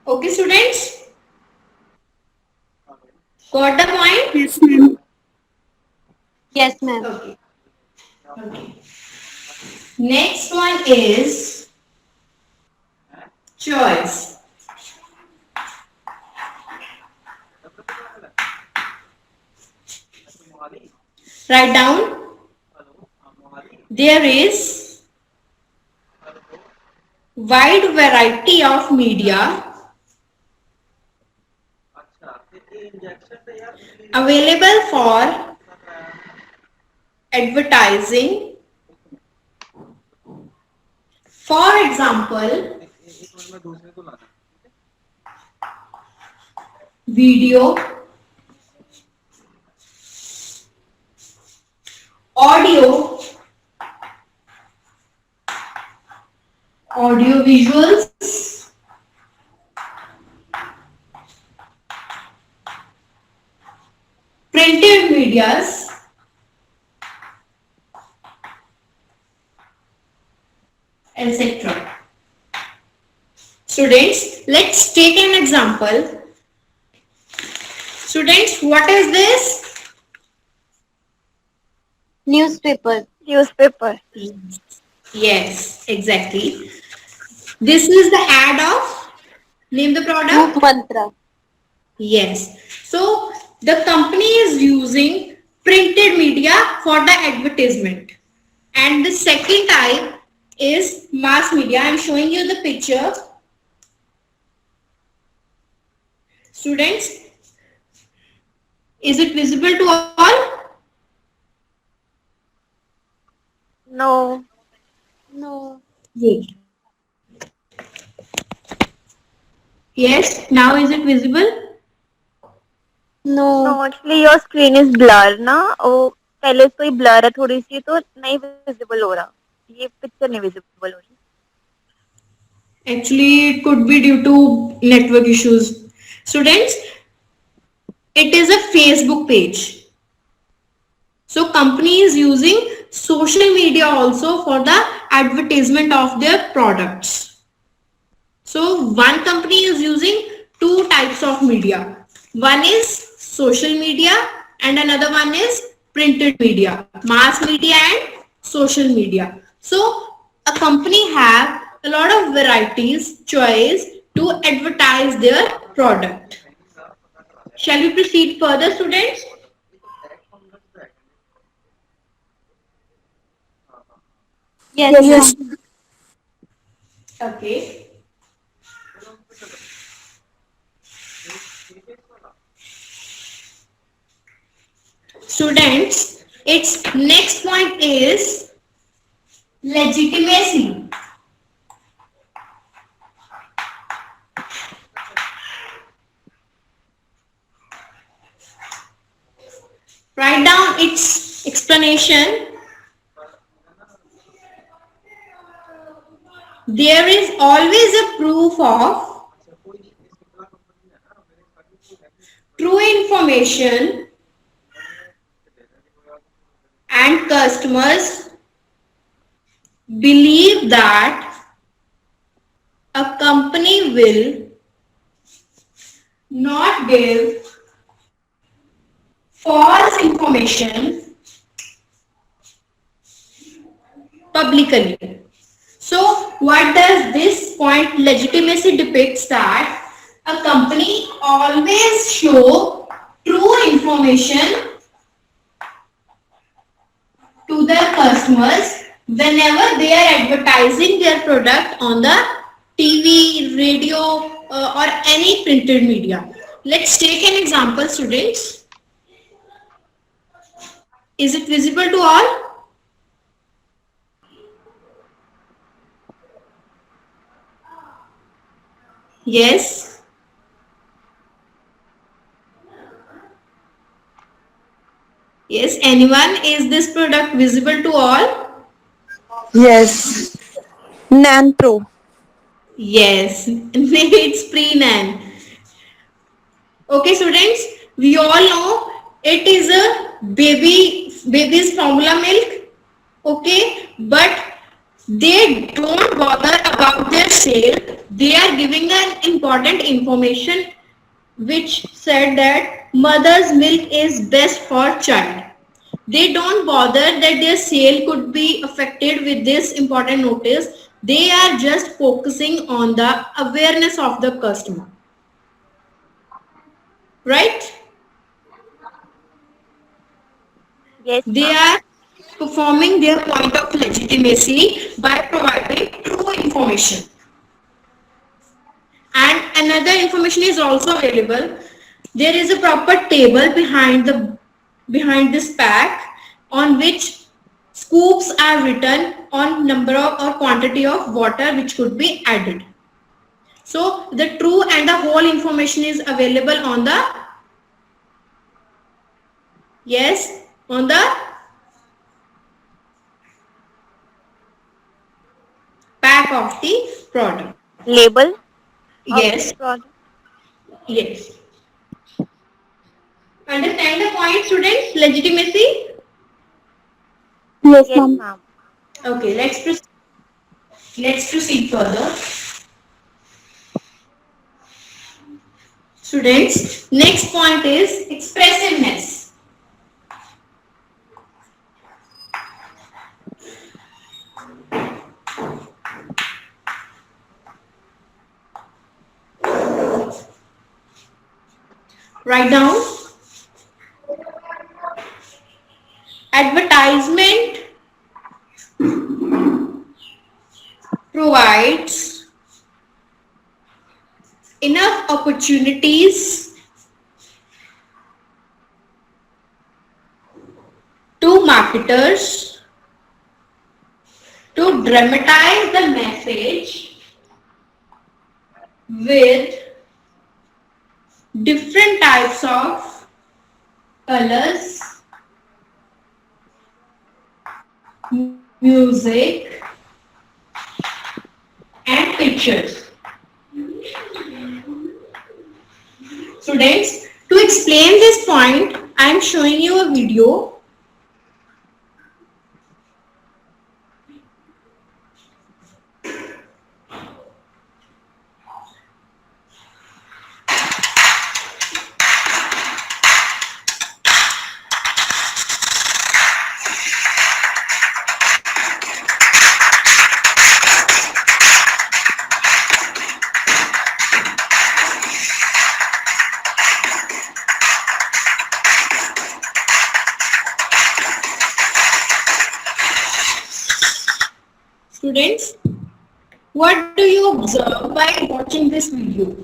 Okay, students? Got the point? Yes, ma'am. Yes, ma'am. Okay. Okay. Next one is choice. Write down. There is wide variety of media available for advertising. For example, video, audio, audio visuals, printed medias, etc. Students, let's take an example. Students, what is this? Newspaper. Yes, exactly. This is the ad of, name the Root product. mantra. Yes. So the company is using printed media for the advertisement. And the second type is mass media. I am showing you the picture. Students, is it visible to all? No. Good. Yes, now is it visible? No. No, actually your screen is blur ना वो पहले से ही blur है थोड़ी सी तो नहीं visible हो रहा ये picture नहीं visible हो रही Actually, it could be due to network issues. Students, it is a Facebook page. So company is using social media also for the advertisement of their products. So one company is using two types of media. One is social media and another one is printed media, mass media and social media. So a company have a lot of varieties, choice to advertise their product. Shall we proceed further, students? Yes, yes ma'am. Okay. Students, its next point is legitimacy. Write down its explanation. There is always a proof of true information and customers believe that a company will not give false information publicly. So what does this point legitimacy depicts that a company always show true information to their customers whenever they are advertising their product on the TV, radio or any printed media. Let's take an example, students. Is it visible to all? Yes. Yes, anyone? Is this product visible to all? Yes. Nan Pro. Yes, maybe it's pre-nan. Okay, students, we all know it is a baby's formula milk. Okay, but they don't bother about their sale. They are giving an important information which said that mother's milk is best for child. They don't bother that their sale could be affected with this important notice. They are just focusing on the awareness of the customer. Right? yes They ma'am are performing their point of legitimacy by providing true information. And another information is also available. There is a proper table behind this pack on which scoops are written on number of or quantity of water which could be added. So the true and the whole information is available on the, yes, on the pack of the product. Label of Yes, the product. yes. Understand the point, students? Legitimacy? Yes, Yes, ma'am. ma'am. Okay, let's proceed further. Students, next point is expressiveness. Write down. Advertisement provides enough opportunities to marketers to dramatize the message with different types of colors, music, and pictures. Students, to explain this point, I am showing you a video. Students, what do you observe while watching this video?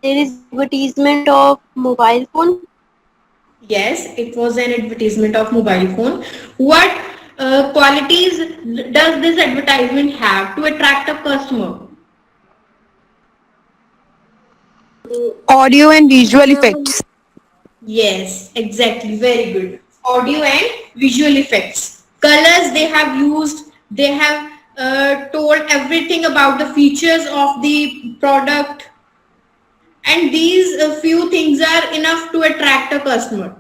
There is advertisement of mobile phone. Yes, it was an advertisement of mobile phone. What qualities does this advertisement have to attract a customer? Audio and visual effects. Yes, exactly. Very good. Audio and visual effects. Colors they have used, they have told everything about the features of the product, and these few things are enough to attract a customer.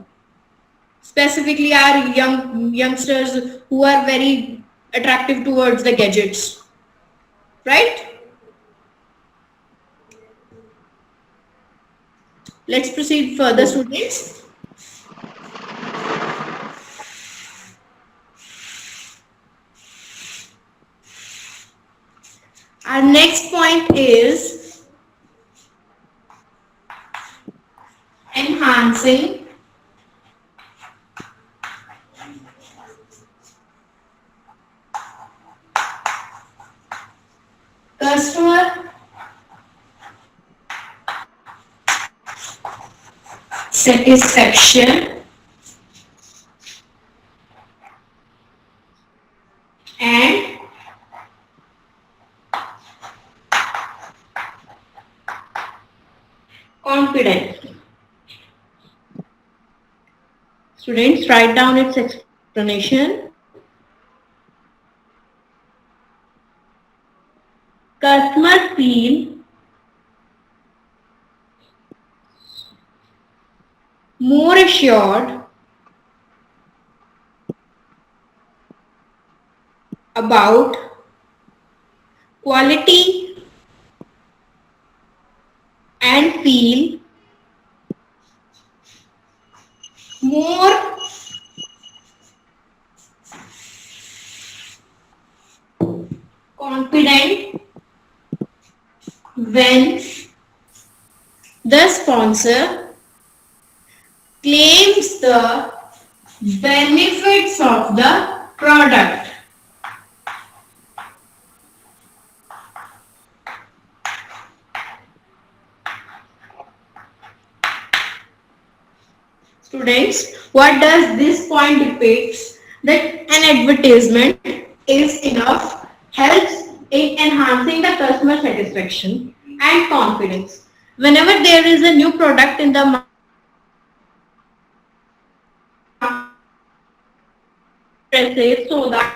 Specifically our youngsters who are very attractive towards the gadgets, right? Let's proceed further, students. Our next point is enhancing customer satisfaction and confidence. Students, write down its explanation. Customers feel more assured about quality and feel more confident when the sponsor claims the benefits of the product. Students, what does this point depicts? That an advertisement is enough, helps in enhancing the customer satisfaction and confidence. Whenever there is a new product in the market, presses so that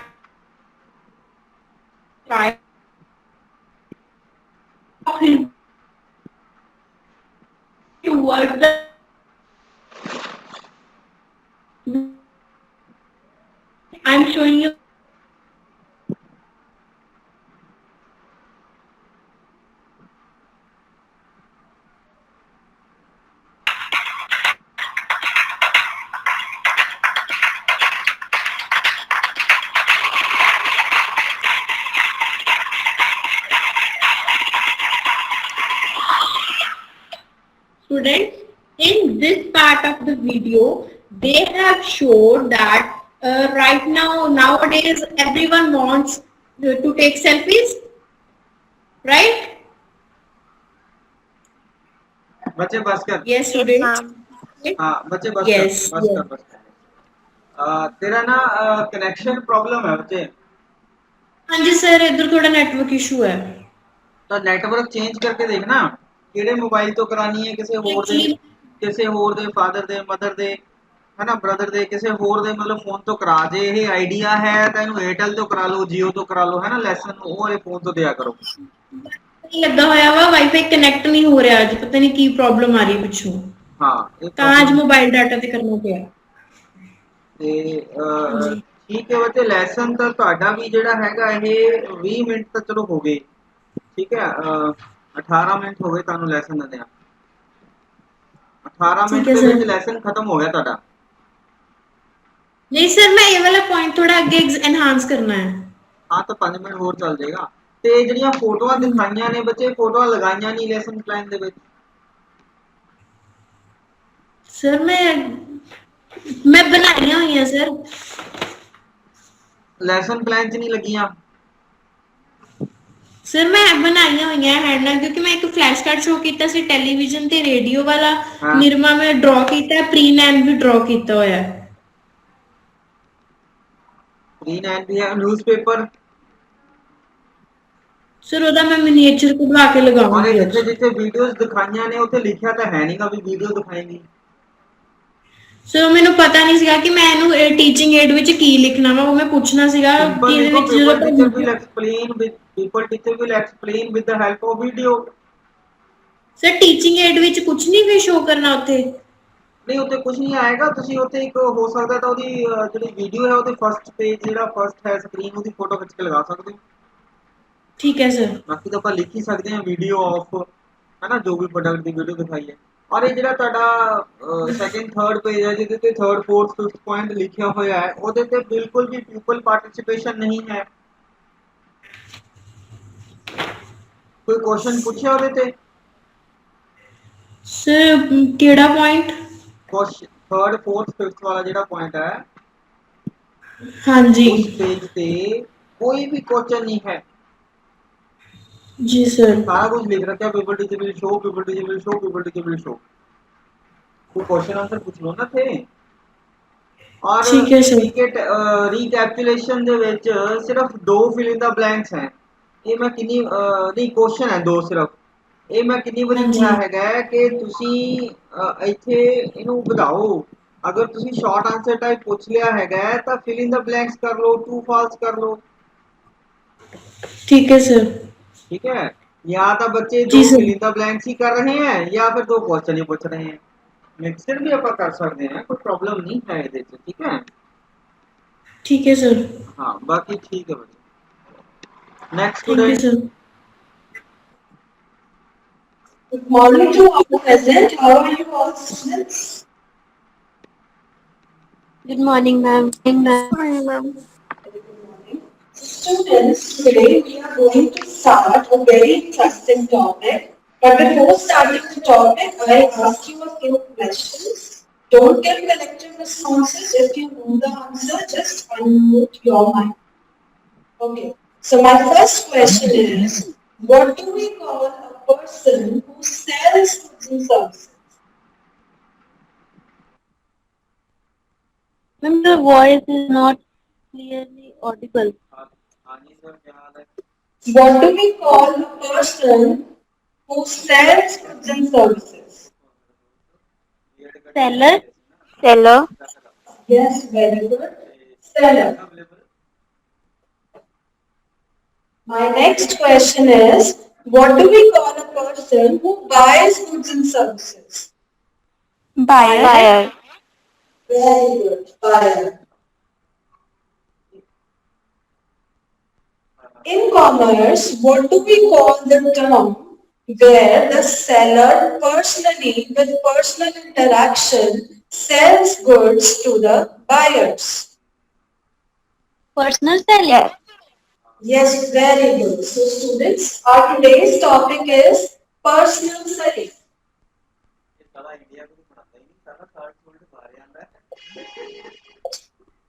towards the I'm showing you students, in this part of the video, they have showed that right now, nowadays, everyone wants to take selfies, right? बच्चे बस कर। Yes, Yes, students. ma'am. हाँ बच्चे बस कर, Yes, बस yes. कर, बस कर। तेरा ना कनेक्शन प्रॉब्लम है बच्चे। हाँ जी सर, इधर थोड़ा नेटवर्क इशू है। तो नेटवर्क चेंज करके देखना ਕਿਹੜੇ ਮੋਬਾਈਲ ਤੋਂ ਕਰਾਣੀ ਹੈ, ਕਿਸੇ ਹੋਰ ਦੇ ਫਾਦਰ ਦੇ, ਮਦਰ ਦੇ, ਹਨਾ, ਬ੍ਰਦਰ ਦੇ, ਕਿਸੇ ਹੋਰ ਦੇ ਮਤਲਬ ਫੋਨ ਤੋਂ ਕਰਾ। ਜੇ ਇਹ ਆਈਡੀਆ ਹੈ ਤਾਂ ਇਹਨੂੰ ਏਅਰਟੈਲ ਤੋਂ ਕਰਾ ਲਓ, ਜੀਓ ਤੋਂ ਕਰਾ ਲਓ, ਹੈ ਨਾ, ਲੈਸਨ ਉਹ ਵਾਲੇ ਫੋਨ ਤੋਂ ਦਿਆ ਕਰੋ। ਲੱਗਾ ਹੋਇਆ ਵਾ, ਵਾਈਫਾਈ ਕਨੈਕਟ ਨਹੀਂ ਹੋ ਰਿਹਾ ਅੱਜ, ਪਤਾ ਨਹੀਂ ਕੀ ਪ੍ਰੋਬਲਮ ਆ ਰਹੀ ਪਿੱਛੋਂ। ਹਾਂ ਇਹ ਤਾਂ ਅੱਜ ਪ੍ਰੋਬਲਮ ਮੋਬਾਈਲ ਡਾਟਾ ਤੇ ਕਰਨਾ ਪਿਆ। ਤੇ ਹਾਂਜੀ ਠੀਕ ਹੈ ਬੱਚੇ, ਲੈਸਨ ਤਾਂ ਤੁਹਾਡਾ ਵੀ ਜਿਹੜਾ ਹੈਗਾ ਇਹ 20 ਮਿੰਟ ਤਾਂ ਚਲੋ ਹੋ ਗਏ, ਠੀਕ ਹੈ। 18 ਮਿੰਟ ਹੋ ਗਏ ਤੁਹਾਨੂੰ ਲੈਸਨ ਦਿੰਦਿਆਂ। 18 ਠੀਕ ਮਿੰਟ ਹੈ ਦੇ ਸਰ। ਵਿੱਚ ਲੈਸਨ ਖਤਮ ਹੋ ਗਿਆ ਤੁਹਾਡਾ। ਨਹੀਂ ਸਰ, ਮੈਂ ਇਹ ਵਾਲਾ ਪੁਆਇੰਟ ਥੋੜਾ ਅੱਗੇ ਐਨਹਾਂਸ ਕਰਨਾ ਹੈ। ਹਾਂ ਤਾਂ 5 ਮਿੰਟ ਹੋਰ ਚੱਲ ਜਾਏਗਾ। ਤੇ ਜਿਹੜੀਆਂ ਫੋਟੋਆਂ ਦਿਖਾਈਆਂ ਨੇ ਬੱਚੇ, ਫੋਟੋਆਂ ਲਗਾਈਆਂ ਨਹੀਂ ਲੈਸਨ ਪਲਾਨ ਦੇ ਵਿੱਚ। ਸਰ ਮੈਂ ਬਣਾਈਆਂ ਹੋਈਆਂ ਸਰ। ਲੈਸਨ ਪਲਾਨ 'ਚ ਨਹੀਂ ਲੱਗੀਆਂ। ਸਰ ਮੈਂ ਬਣਾਈਆਂ ਹੋਈਆਂ ਹੈਂਡ ਨਾਲ, ਕਿਉਂਕਿ ਮੈਂ ਇੱਕ ਫਲੈਸ਼ ਕਾਰਡ ਸ਼ੋ ਕੀਤਾ ਸੀ ਟੈਲੀਵਿਜ਼ਨ ਤੇ ਰੇਡੀਓ ਵਾਲਾ। ਹਾਂ ਨਿਰਮਾ ਮੈਂ ਡਰਾ ਕੀਤਾ, ਪ੍ਰੀ ਨੈਨ ਵੀ ਡਰਾ ਕੀਤਾ ਹੋਇਆ। ਪ੍ਰੀਨ ਐਂਡ ਵੀ ਹੈ, ਨਿਊਜ਼ਪੇਪਰ। ਸਰ ਉਹਦਾ ਮੈਂ ਮਿਨੀਏਚਰ ਕਢਵਾ ਕੇ ਔਰ ਲਗਾਉਂਗੀ ਅੱਜ। ਜਿੱਥੇ ਜਿੱਥੇ ਵੀਡੀਓਜ਼ ਦਿਖਾਈਆਂ ਨੇ ਉੱਥੇ ਲਿਖਿਆ ਤਾਂ ਹੈ ਨਹੀਂਗਾ ਵੀ ਵੀਡੀਓ ਦਿਖਾਏਗੀ। ਸਰ ਮੈਨੂੰ ਪਤਾ ਨਹੀਂ ਸੀਗਾ ਕਿ ਮੈਂ ਇਹਨੂੰ ਟੀਚਿੰਗ ਏਡ ਵਿੱਚ ਕੀ ਲਿਖਣਾ ਵਾ, ਉਹ ਮੈਂ ਪੁੱਛਣਾ ਸੀਗਾ ਸਿੰਪਲ ਕਿ ਇਹਦੇ ਲਿਖੋ, ਵਿੱਚ ਜਦੋਂ ਪੀਪਲ ਆਪਾਂ teacher will explain with, people teacher will explain with the help of video. Sir teaching aid ਵਿੱਚ ਕੁਝ ਨਹੀਂ ਵੀ ਸ਼ੋ ਕਰਨਾ ਉੱਥੇ। ਨਹੀਂ ਉੱਥੇ ਕੁਝ ਨਹੀਂ ਆਏਗਾ। ਤੁਸੀਂ ਉੱਥੇ ਇੱਕ ਹੋ ਸਕਦਾ ਤਾਂ ਉਹਦੀ ਜਿਹੜੀ ਵੀਡੀਓ ਹੈ ਉਹਦੇ ਫਸਟ ਪੇਜ, ਜਿਹੜਾ ਫਸਟ ਹੈ ਸਕਰੀਨ, ਉਹਦੀ ਫੋਟੋ ਖਿੱਚ ਕੇ ਲਗਾ ਸਕਦੇ ਹੋ। ਠੀਕ ਹੈ ਸਰ। ਬਾਕੀ ਤਾਂ ਆਪਾਂ ਲਿਖ ਹੀ ਸਕਦੇ ਹਾਂ ਵੀਡੀਓ ਆਫ, ਹੈ ਨਾ, ਜੋ ਵੀ ਪ੍ਰੋਡਕਟ ਦੀ ਵੀਡੀਓ ਦਿਖਾਈ ਹੈ। ਔਰ ਇਹ ਜਿਹੜਾ ਤੁਹਾਡਾ ਸੈਕਿੰਡ ਥਰਡ ਪੇਜ ਹੈ ਜਿਹਦੇ ਤੇ ਥਰਡ ਫੋਰਥ ਫਿਫਥ ਪੁਆਇੰਟ ਲਿਖਿਆ ਹੋਇਆ ਹੈ, ਉਹਦੇ ਤੇ ਬਿਲਕੁਲ ਵੀ ਪੀਪਲ ਪਾਰਟਿਸਿਪੇਸ਼ਨ ਨਹੀਂ ਹੈ। ਕੋਈ ਕੁਐਸਚਨ ਪੁੱਛਿਆ ਉਹਦੇ ਤੇ? ਸਰ ਕਿਹੜਾ point? Question third fourth fifth ਵਾਲਾ ਜਿਹੜਾ ਪੁਆਇੰਟ ਹੈ ਹਾਂਜੀ ਉਸ ਪੇਜ ਤੇ ਕੋਈ ਵੀ ਕੁਐਸਚਨ ਨਹੀਂ ਹੈ। ਜੀ ਸਰ। सारा कुछ लिख रखा है, people teacher will show, people teacher will show, people teacher will show. कोई क्वेश्चन आंसर पूछ लो ना थे। और ठीक है सर। ਰੀਕੈਪਚੁਲੇਸ਼ਨ ਦੇ ਵਿੱਚ ਸਿਰਫ ਦੋ ਫਿਲ ਇਨ ਦਾ ਬਲੈਂਕਸ ਹੈ। ਇਹ ਮੈਂ ਕਿੰਨੀ ਨਹੀਂ, ਕੁਐਸਚਨ ਹੈ ਦੋ ਸਿਰਫ। ਇਹ ਮੈਂ ਕਿੰਨੀ ਵਾਰੀ ਹਾਂਜੀ ਕਿਹਾ ਹੈਗਾ ਕਿ ਤੁਸੀਂ ਇੱਥੇ ਇਹਨੂੰ ਵਧਾਓ। ਅਗਰ ਤੁਸੀਂ ਸ਼ਾਰਟ ਆਂਸਰ ਟਾਈਪ ਪੁੱਛ ਲਿਆ ਹੈਗਾ ਤਾਂ ਫਿਲ ਇਨ ਦਾ ਬਲੈਂਕਸ ਕਰ ਲਓ, ਟਰੂ ਫਾਲਸ ਕਰ ਲਓ। ठीक है सर। ठीक है, या तो बच्चे दो जी sir. Fill in the blanks ही कर रहे हैं या फिर दो क्वेश्चन ही पूछ रहे हैं। मिक्सर भी आप कर सकते हैं, कोई प्रॉब्लम नहीं है ਇਹਦੇ ਚ, ठीक है। ठीक है सर। हाँ बाकी ठीक है बच्चे। Next thank you student. Sir. Good morning to all present. How are you all students? Good morning, ma'am. Fine, ma'am. Students, today we are going to start a very interesting topic. But before starting the topic, I ask you a few questions. Don't give collective responses. If you know the answer, just unmute your mic. Okay. So my first question is, what do we call a person who sells goods and services? Ma'am, your voice is not clearly audible. हाँ जी sir, क्या हाल है? What do we call a person who sells goods and services? Seller. Seller. Yes, very good. Seller. My next question is, what do we call a person who buys goods and services? Buyer. Buyer. Very good. Buyer. In commerce, what do we call the term where the seller personally, with personal interaction, sells goods to the buyers? Personal selling. Yes. Yes, very good. So students, our today's topic is personal selling.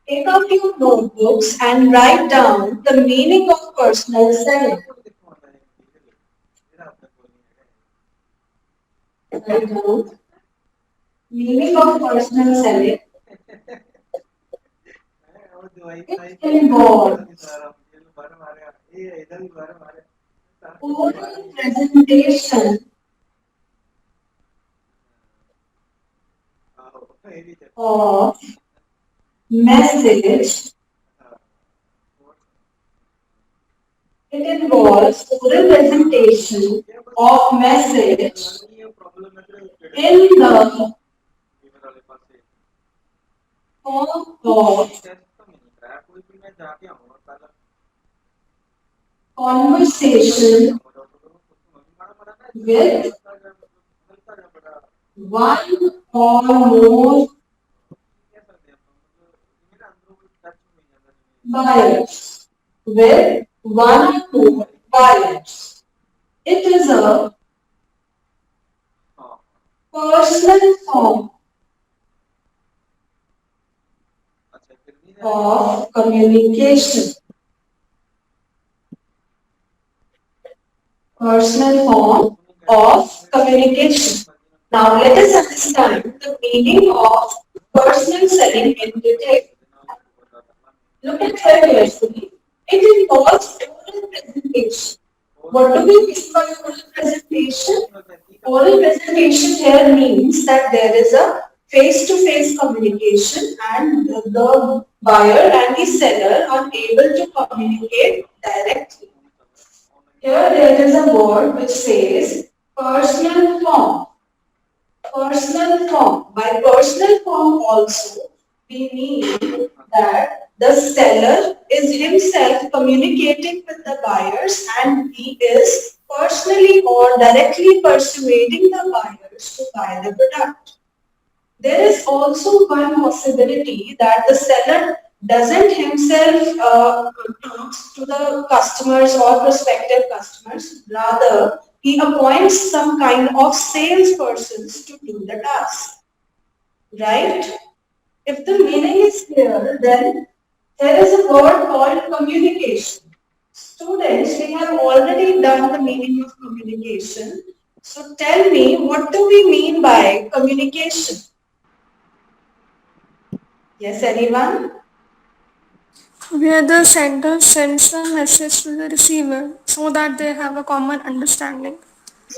Take out your notebooks and write down the meaning of personal selling. Write down meaning of personal selling. It involves oral presentation of message. It involves oral presentation of message in the form of conversation with one or more buyers. With one or more buyers. It is a personal form of communication. Personal form of communication. Now let us understand the meaning of personal selling in detail. Look at here carefully. It involves oral presentation. What do we mean by oral presentation? Oral presentation here means that there is a face-to-face communication and the buyer and the seller are able to communicate directly. Here there is a word which says personal form. Personal form. By personal form also, we mean that the seller is himself communicating with the buyers and he is personally or directly persuading the buyers to buy the product. There is also one possibility that the seller doesn't himself talks to the customers or prospective customers. Rather, he appoints some kind of salespersons to do the task. Right? If the meaning is clear, then there is a word called communication. Students, we have already done the meaning of communication. So tell me, what do we mean by communication? Yes, anyone? Where the sender sends a message to the receiver so that they have a common understanding.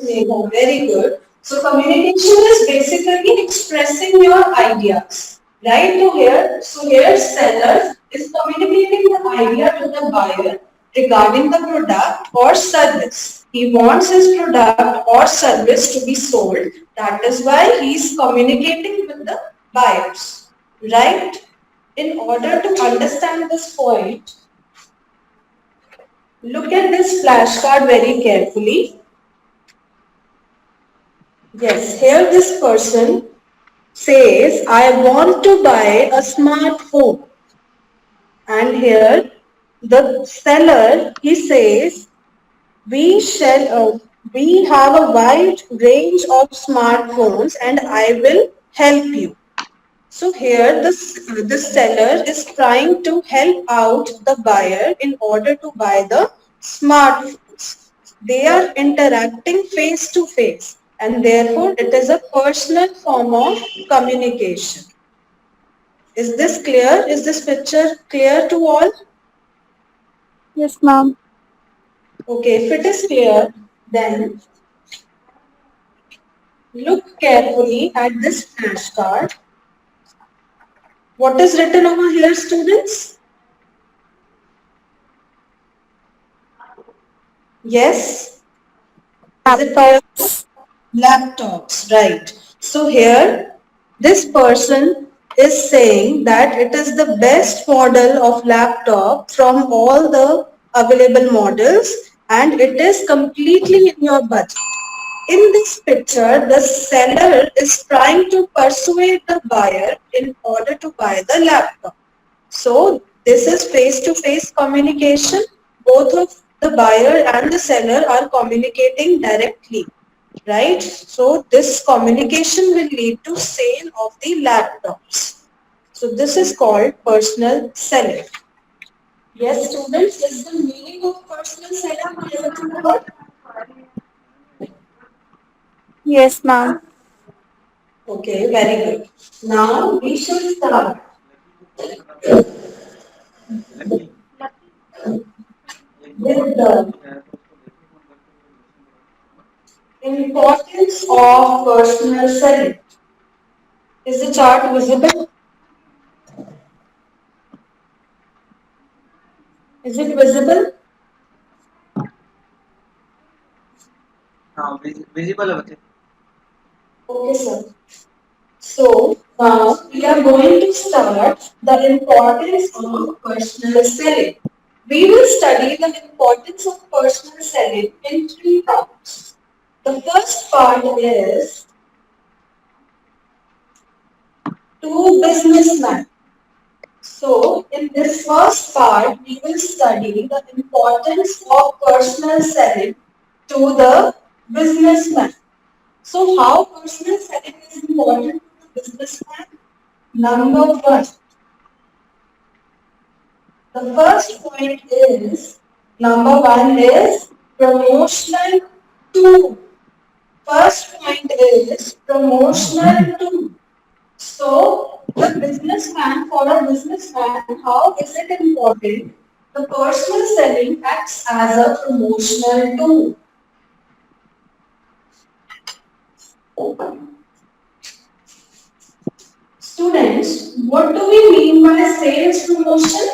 Megha, very good. So communication is basically expressing your ideas. Right to here. So here seller is communicating the idea to the buyer regarding the product or service. He wants his product or service to be sold. That is why he is communicating with the buyers. Right? In order to understand this point, look at this flashcard very carefully. Yes, here this person says, I want to buy a smartphone. And here the seller, he says, we have a wide range of smartphones and I will help you. So here the seller is trying to help out the buyer in order to buy the smartphones. They are interacting face to face and therefore it is a personal form of communication. Is this clear? Is this picture clear to all? Yes, ma'am. Okay, if it is clear, then look carefully at this flashcard. What is written over here, students? Yes? Is it clear? Laptops. Laptops, right. So here, this person is saying that it is the best model of laptop from all the available models and it is completely in your budget. In this picture, the seller is trying to persuade the buyer in order to buy the laptop. So this is face-to-face communication. Both of the buyer and the seller are communicating directly, right? So this communication will lead to sale of the laptops. So this is called personal selling. Yes, students, is the meaning of personal selling clear to you all? Yes, ma'am. Okay, very good. Now we should start with the importance of personal selling. Is the chart visible? Is it visible? हाँ visible है बच्चे. Okay, sir. So now we are going to start the importance of personal selling. We will study the importance of personal selling in three parts. The first part is to businessman. So in this first part, we will study the importance of personal selling to the businessman. So how personal selling is important to the businessman? Number one, the first point is, number one is promotional tool. First point is promotional tool. So, the businessman, for a businessman, how is it important? The personal selling acts as a promotional tool. Students, what do we mean by sales promotion?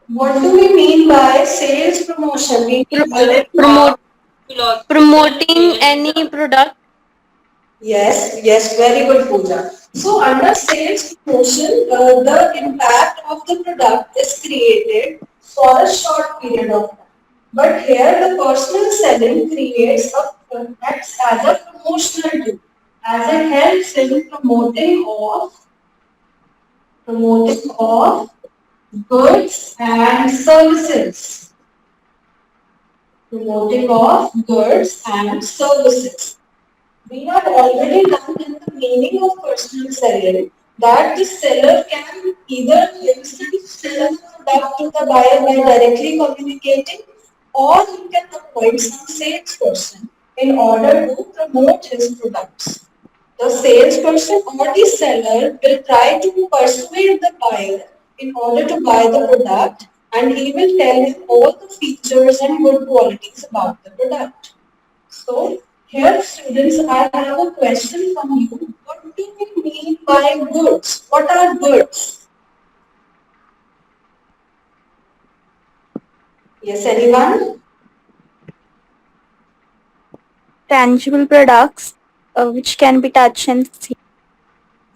What do we mean by sales promotion? We already Promote Promoting any product. Yes, very good, Pooja. So under sales promotion, the impact of the product is created for a short period of time. But here the personal selling creates acts as a promotional tool, as it helps in promoting of goods and services. Promoting of goods and services. We have already done in the meaning of personal selling that the seller can either himself sell the product to the buyer by directly communicating or he can appoint some salesperson in order to promote his products. The salesperson or the seller will try to persuade the buyer in order to buy the product and he will tell him all the features and good qualities about the product. So, here students, I have a question from you. What do we mean by goods? What are goods? Yes, anyone? Tangible products which can be touched and seen.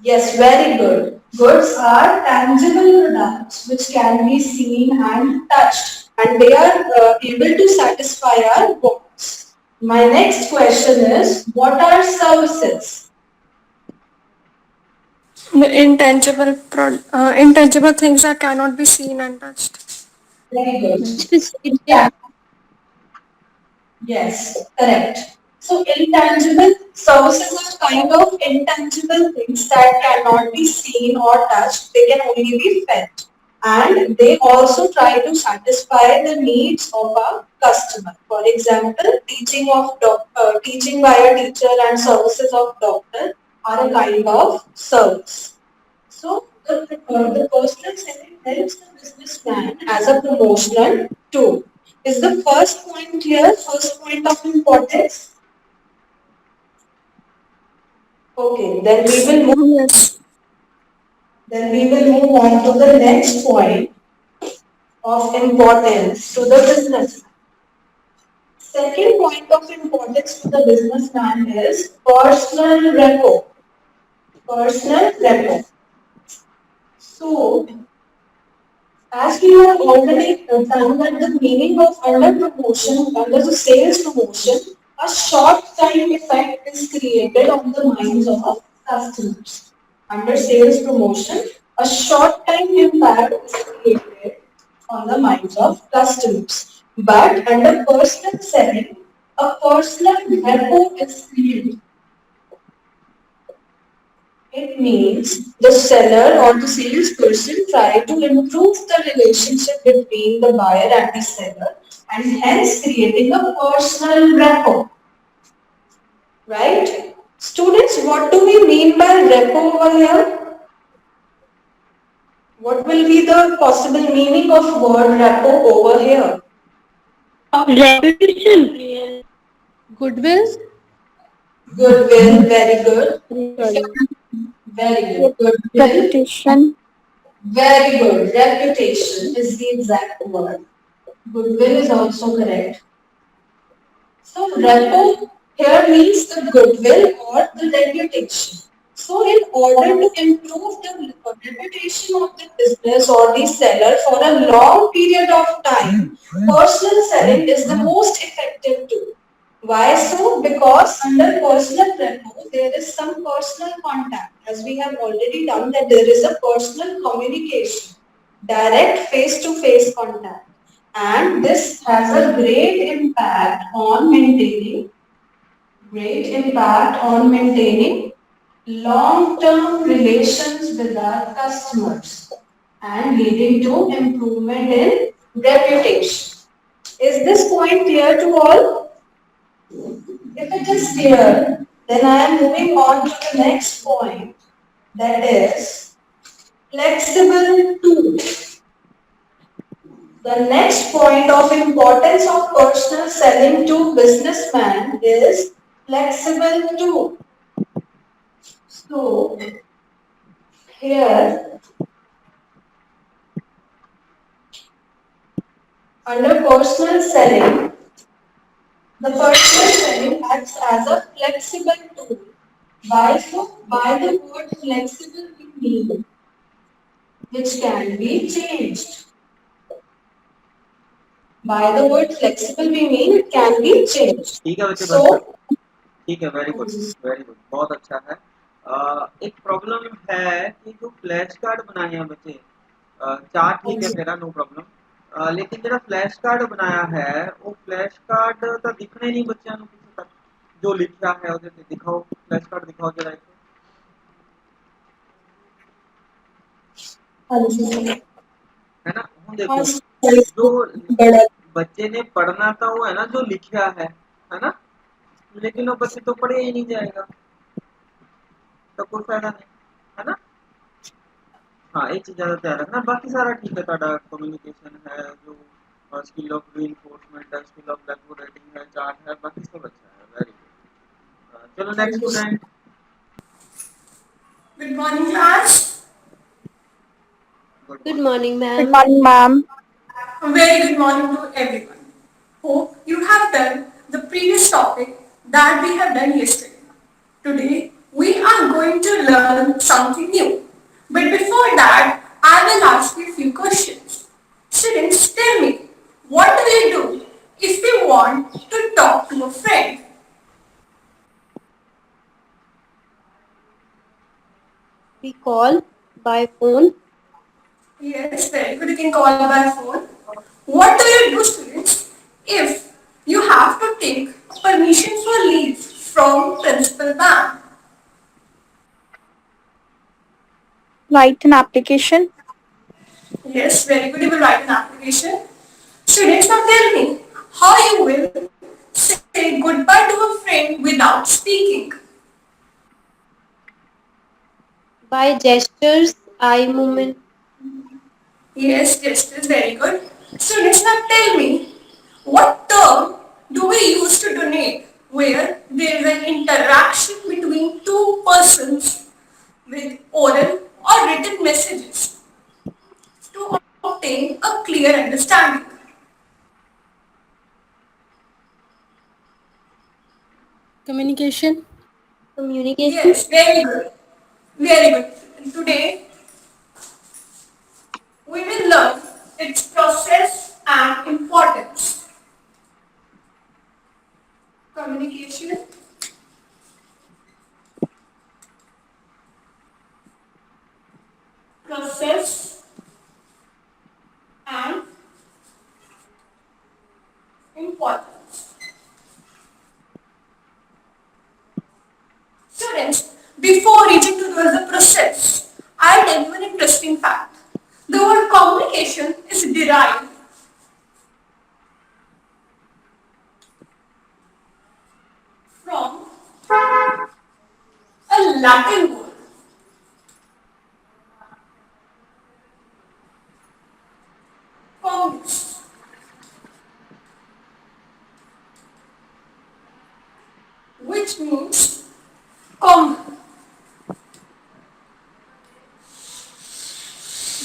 Yes, very good. Goods are tangible products which can be seen and touched and they are able to satisfy our wants. My next question is, what are services? The intangible things that cannot be seen and touched. Very good. Which facilitate Yeah. Yes, correct. So intangible services are kind of intangible things that cannot be seen or touched. They can only be felt. And they also try to satisfy the needs of a customer. For example, teaching by a teacher and services of doctor are a kind of service. So The personal selling helps the businessman as a promotional tool. Is the first point clear? First point of importance? Okay, Yes. then we will move on to the next point of importance to the businessman. Second point of importance to the businessman is personal rapport. Personal rapport. So, as we have already found that the meaning of under promotion, under the sales promotion, a short time effect is created on the minds of customers. Under sales promotion, a short time impact is created on the minds of customers. But under personal selling, a personal rapport is created. It means the seller or the salesperson try to improve the relationship between the buyer and the seller and hence creating a personal rapport. Right? Students, what do we mean by rapport over here? What will be the possible meaning of word rapport over here? Reputation. Goodwill. Goodwill, very good. Sorry. Very good. Goodwill, Reputation. very good. Reputation is the exact word. Goodwill is also correct. So rapport here means the goodwill or the reputation. So in order to improve the reputation of the business or the seller for a long period of time, personal selling is the most effective tool. Why so? Because under personal rapport, there is some personal contact. As we have already done that there is a personal communication, direct face-to-face contact. And this has a great impact on maintaining long-term relations with our customers and leading to improvement in reputation. Is this point clear to all? If it is clear, then I am moving on to the next point, that is flexible tools. The next point of importance of personal selling to businessman is flexible tool. So here under personal selling, the personal selling acts as a flexible tool. Why so? By the word flexible we mean which can be changed. By the word flexible we mean it can be changed. ठीक है बच्चे बंद कर So ठीक है very good बहुत अच्छा है एक प्रॉब्लम है कि जो फ्लैश कार्ड बनाए हैं बच्चे चार ठीक है तेरा नो प्रॉब्लम लेकिन ਜਿਹੜਾ ਫਲੈਸ਼ ਕਾਰਡ ਬਣਾਇਆ ਹੈ ਉਹ ਫਲੈਸ਼ ਕਾਰਡ ਤਾਂ ਦਿਖਣਾ ਹੀ ਨਹੀਂ ਬੱਚਿਆਂ ਨੂੰ ਕਿਸੇ ਤੱਕ ਜੋ ਲਿਖਿਆ ਹੈ ਉਹਦੇ ਤੇ ਦਿਖਾਓ ਫਲੈਸ਼ ਕਾਰਡ ਦਿਖਾਓ ਜਰਾ ਇੱਕ है ना ਹੁਣ ਦੇਖੋ जो बच्चे ने पढ़ना था वो है ना जो लिखा है ना लेकिन वो बच्चे तो पढ़े ही नहीं जाएगा तो कोई फायदा नहीं है ना हाँ एक चीज ज्यादा ध्यान रखना बाकी सारा ठीक है ਤੁਹਾਡਾ कम्युनिकेशन है जो स्किल ऑफ रीइंफोर्समेंट है स्किल ऑफ ब्लैकबोर्ड राइटिंग है चार्ट है बाकी सब अच्छा है वेरी गुड चलो next student Good morning, class. Good Good morning morning, Good ma'am. morning, ma'am. A very good morning to everyone. Hope you have done the previous topic that we have done yesterday. Today, we are going to learn something new. But before that, I will ask you a few questions. Students, tell me, what do you do if you want to talk to a friend? We call by phone. Yes, very good. You can call by phone. What do you do, students, if you have to take permission for leave from principal ma'am? Write an application. Yes, very good. You will write an application. Students, now tell me how you will say goodbye to a friend without speaking. By gestures, eye movement. Yes, yes, that's very good. Students, now tell me, what term do we use to donate where there is an interaction between two persons with oral or written messages to obtain a clear understanding? Communication. Yes, Communication. very good. Very good. And today we will learn its process and importance. Communication, process and importance. Students, before reaching to the process, I'll tell you an interesting fact. The word communication is derived from a Latin word, commus, which means common.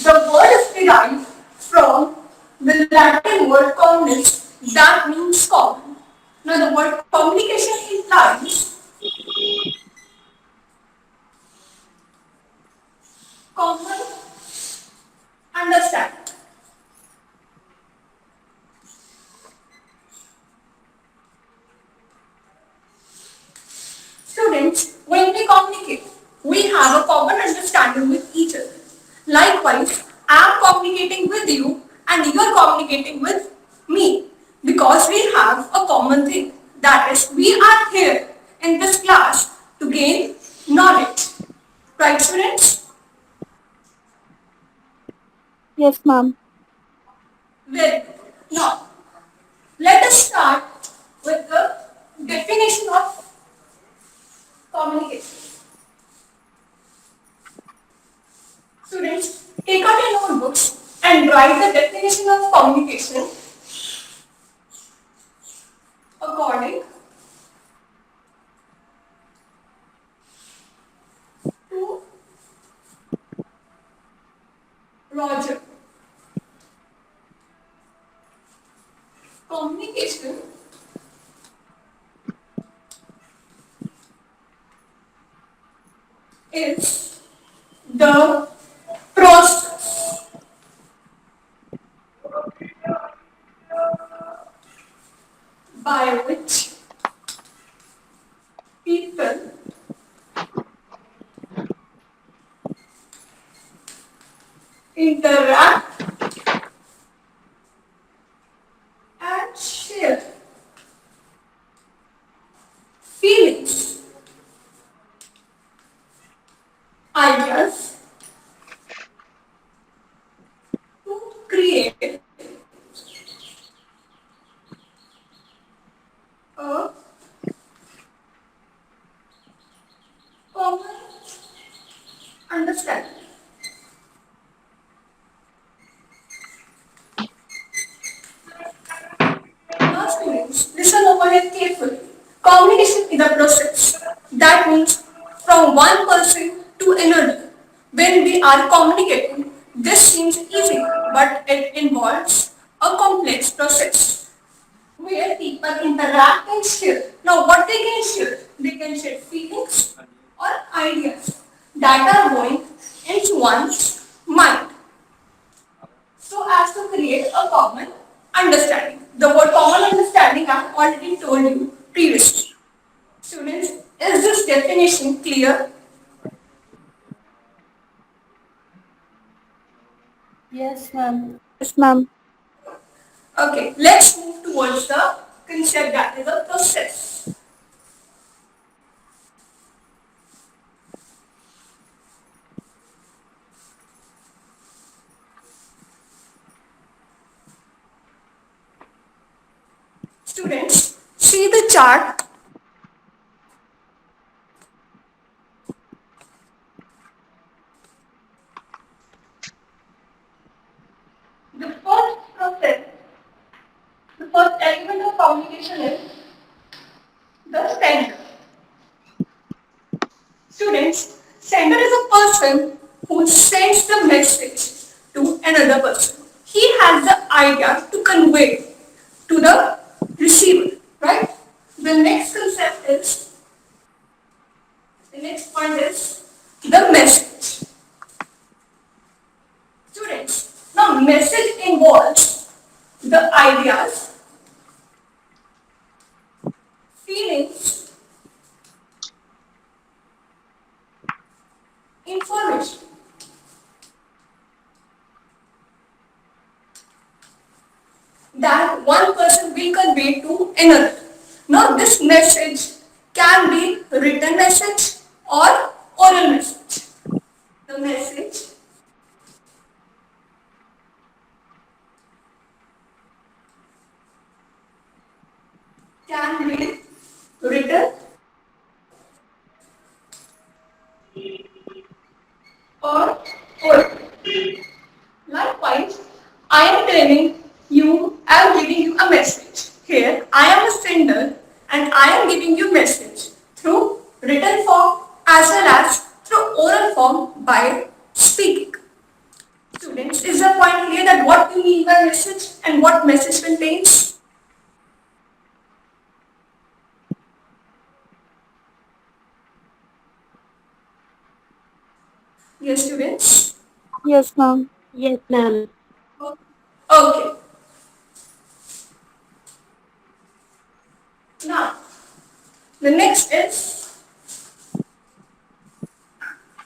The word is derived from the Latin word communis, that means common. Now the word communication implies common understanding. Students, when we communicate, we have a common understanding with each other. Likewise, I am communicating with you and you are communicating with me because we have a common thing. That is, we are here in this class to gain knowledge. Right, students? Yes, ma'am. Very good. Now, let us start with the definition of communication. Students, take out your notebooks and write the definition of communication according to Roger. Communication is the process by which people interact and share feelings, ideas to create a common understanding. Now students, listen over here carefully. Communication is a process. That means from one person to another. When we are communicating, this seems easy, but it involves a complex process where people interact and share. Now what they can share? They can share feelings or ideas that are going into one's mind so as to create a common understanding. The word common understanding I have already told you previously. Students, is this definition clear? Yes, ma'am. Yes, ma'am. Okay, let's move towards the concept that is a process. Students, see the chart. location is the sender. Students, sender is a person who sends the message to another person. He has the idea to convey to the receiver, right? The next concept is, the next point is the message. Students, now message involves the ideas, feelings, information that one person will convey to another. Now this message can be written message or oral message. The message can be written or oral. Likewise, I am telling you, I am giving you a message. Here, I am a sender and I am giving you message through written form as well as through oral form by speaking. Students, is the point clear that what you mean by message and what message contains? Yes, students? Yes, ma'am. Yes, ma'am. Okay. Now, the next is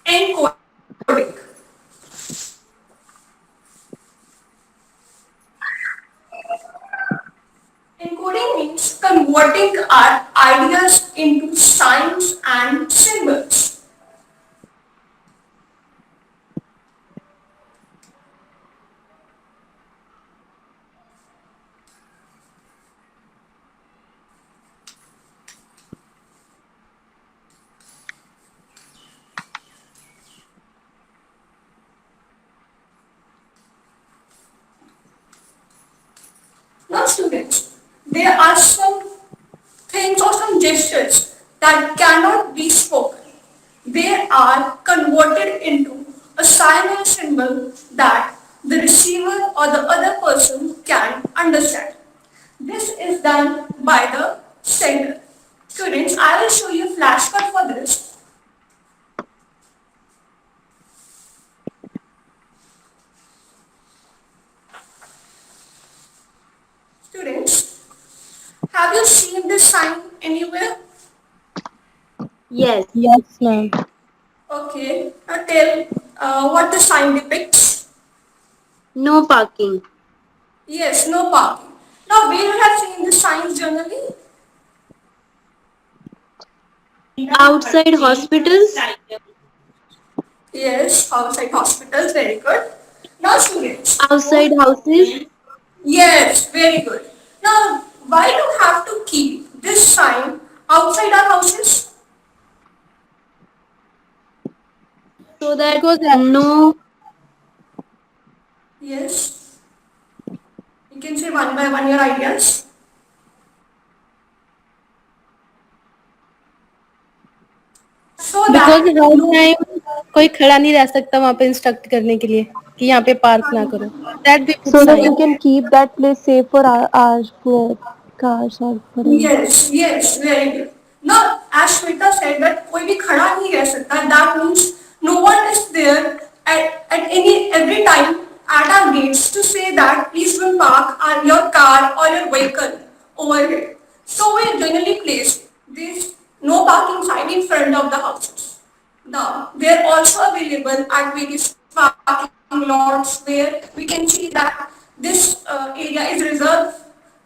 encoding. Encoding means converting our ideas into signs and symbols. Now students, there are some things or some gestures that cannot be spoken. They are converted into a sign or symbol that the receiver or the other person can understand. This is done by the sender. Students, I will show you a flashcard for this. Students, have you seen this sign anywhere? Yes. Yes, ma'am. Okay, now tell what the sign depicts. No parking. Yes, no parking. Now, where you have seen the signs generally? Outside hospitals. Yes, outside hospitals, very good. Now, students. Outside houses. Yes, very good. Now, why do you have to keep this sign outside our houses? So that Because no. Yes, you can say one by one your ideas. So because that right no, time कोई खड़ा नहीं रह सकता वहाँ पे instruct करने के लिए कि यहाँ पे पार्क ना करो that we put So that we sign can keep that place safe for our cars or for any. yes, yes, very good. Now, as Shweta said that कोई भी खड़ा नहीं रह सकता, that means no one is there at any every time at our gates to say that please don't park your car or your vehicle over here. So we generally place this no parking sign in front of the houses. Now, they are also available at various parking lots where we can see that this area is reserved.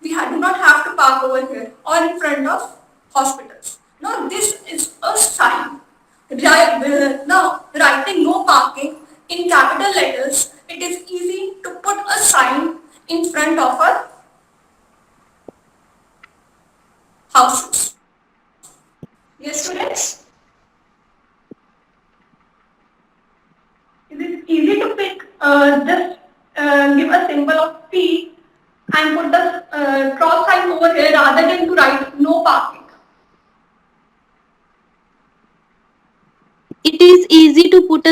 We do not have to park over here or in front of hospitals. Now, this is a sign. Now, writing no parking in capital letters, it is easy to put a sign in front of our houses. Yes, students? Is it easy to pick, just give a symbol of P and put the cross sign over here rather than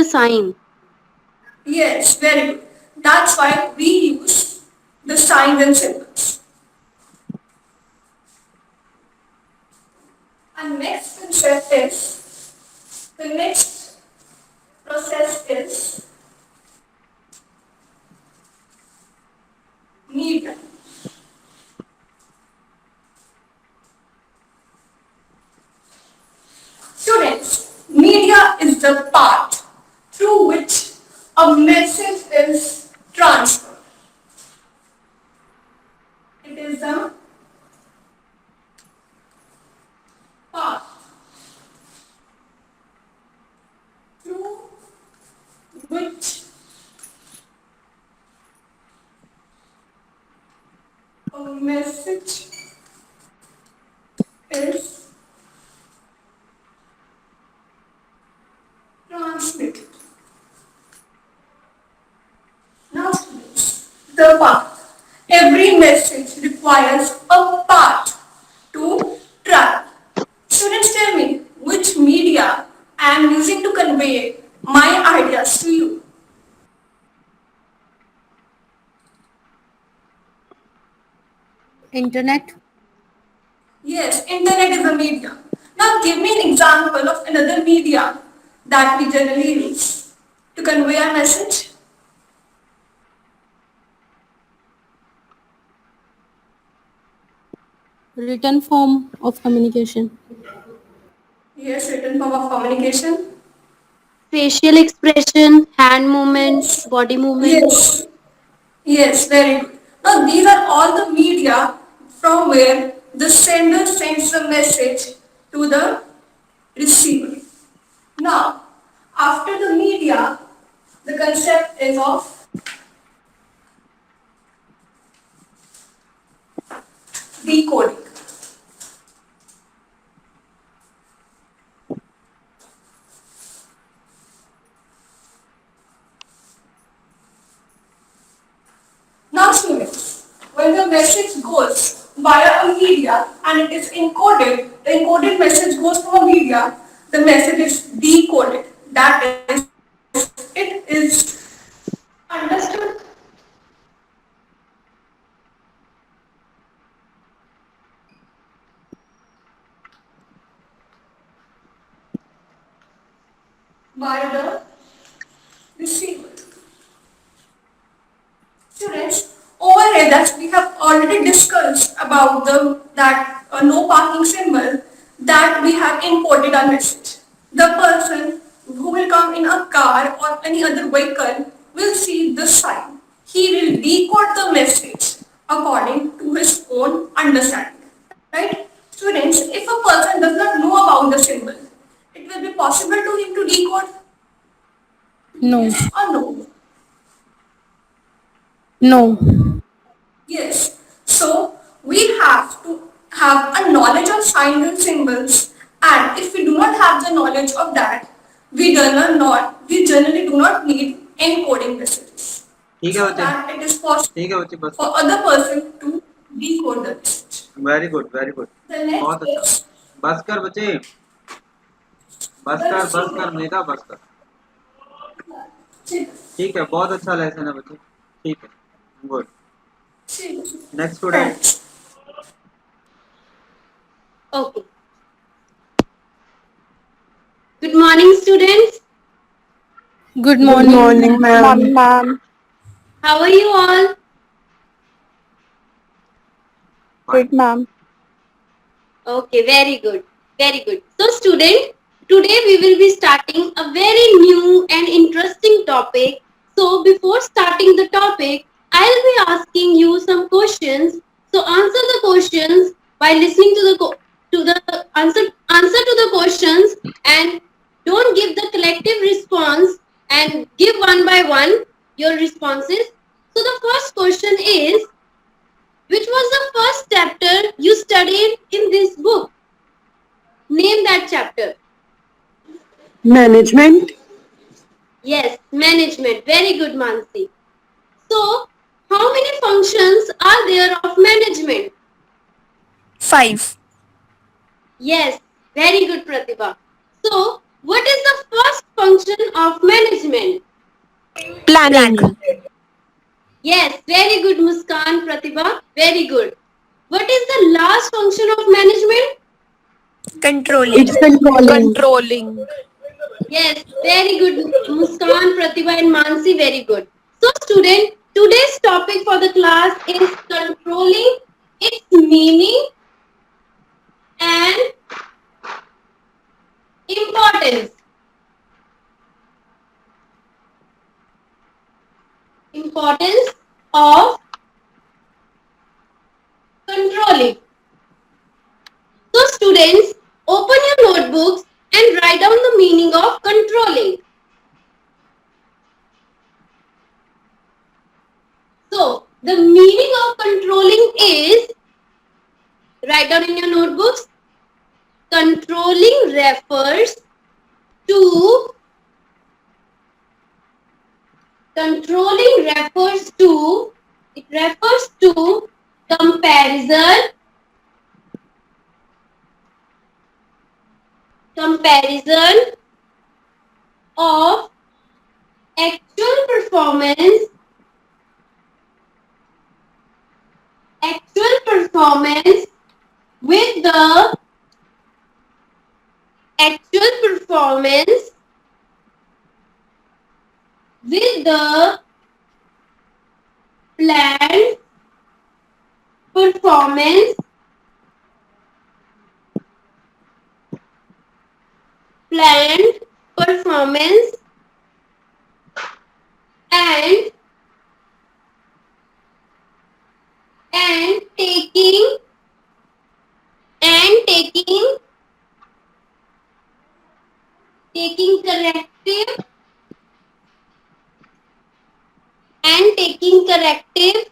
a sign. Yes, very good. That's why we use the signs and symbols. And next concept is, the next process is media. Students, media is the path through which a message is transferred. It is the path through which a message is transmitted. Now students, the path. Every message requires a path to travel. Students, tell me which media I am using to convey my ideas to you. Internet. Yes, internet is a media. Now give me an example of another media that we generally use to convey our message. Written form of communication. Yes, written form of communication. Facial expression, hand movement, Yes. body movement. Yes. Yes, very good. Now these are all the media from where the sender sends the message to the receiver. Now, after the media, the concept is of decoding. Now students, when the message goes via a media and it is encoded, the encoded message goes from a media, the message is decoded. That is, it is understood by the receiver. Students, over here that we have already discussed about the that no parking symbol that we have imported our message. The person who will come in a car or any other vehicle will see the sign. He will decode the message according to his own understanding. Right? Students, if a person does not know about the symbol, it will be possible to him to decode? No. Yes or no? No. Yes. So we have to have a knowledge of signs and symbols, and if we do not have the knowledge of that, we generally do not need encoding messages. ठीक है So बच्चे, that it is possible ठीक है बच्चे, बस for other person to decode the message. Very good very good, The next बहुत अच्छा. is बस कर बच्चे, the बस कर receiver. मेधा, बस कर. ठीक है, बहुत अच्छा लेसन है बच्चे. ठीक है, good. Next student. Thanks. Okay. Good morning, students. Good Good morning. morning, ma'am. How are you all? Good, ma'am. Okay, very good. Very good. So, student, today we will be starting a very new and interesting topic. So, before starting the topic, I'll be asking you some questions. So, answer the questions by listening to the answer to the questions, and don't give the collective response, and give one by one your responses. So, the first question is, which was the first chapter you studied in this book? Name that chapter. Management. Yes, management. Very good, Mansi. So, how many functions are there of management? 5. Yes, very good, Pratibha. So, What is the first function of management? Planning. Yes, very good, Muskan, Pratibha. Very good. What is the last function of management? Controlling. It's controlling. Controlling. Yes, very good, Muskan, Pratibha, and Mansi. Very good. So, student, today's topic for the class is controlling its meaning and importance. Importance of controlling. So, students, open your notebooks and write down the meaning of controlling. So, the meaning of controlling is, write down in your notebooks, controlling to controlling refers to comparison of actual performance with the actual performance with the planned performance planned performance and taking corrective actions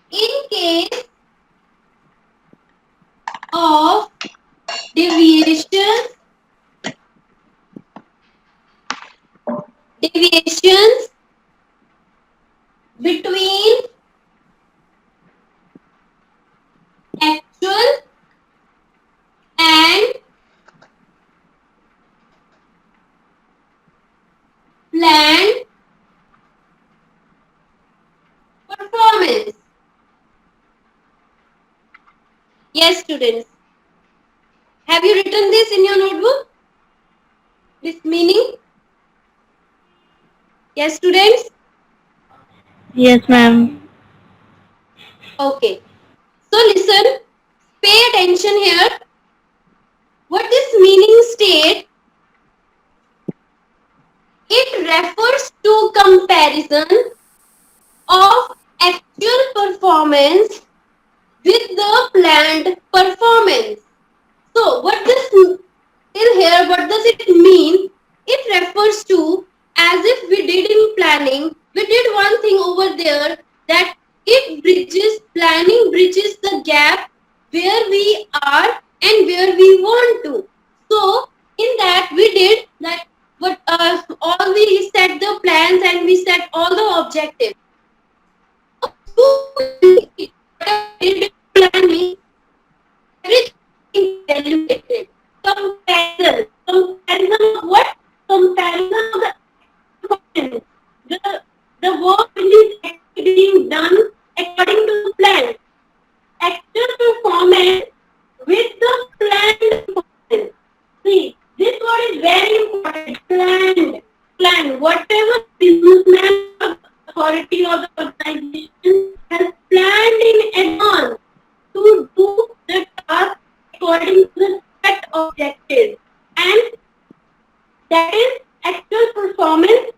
in case of deviations between actual and planned performance. Yes, students. Have you written this in your notebook? This meaning? Yes, students? Yes, ma'am. Okay. So listen, pay attention here. What this meaning state? It refers to comparison of actual performance with the planned performance. So what this till here, what does it mean? It refers to, as if we did in planning, we did one thing over there, that planning bridges the gap where we are and where we want to. So in that we did that, what all we set the plans and we set all the objectives. Everything evaluated. Comparison of what? Comparison of the performance. The work which is actually being done according to the plan. Actual performance with the planned performance. See, this word is very important. Planned. Whatever businessman or authority or the organization has planned in advance to do the task according to the set objectives, and that is actual performance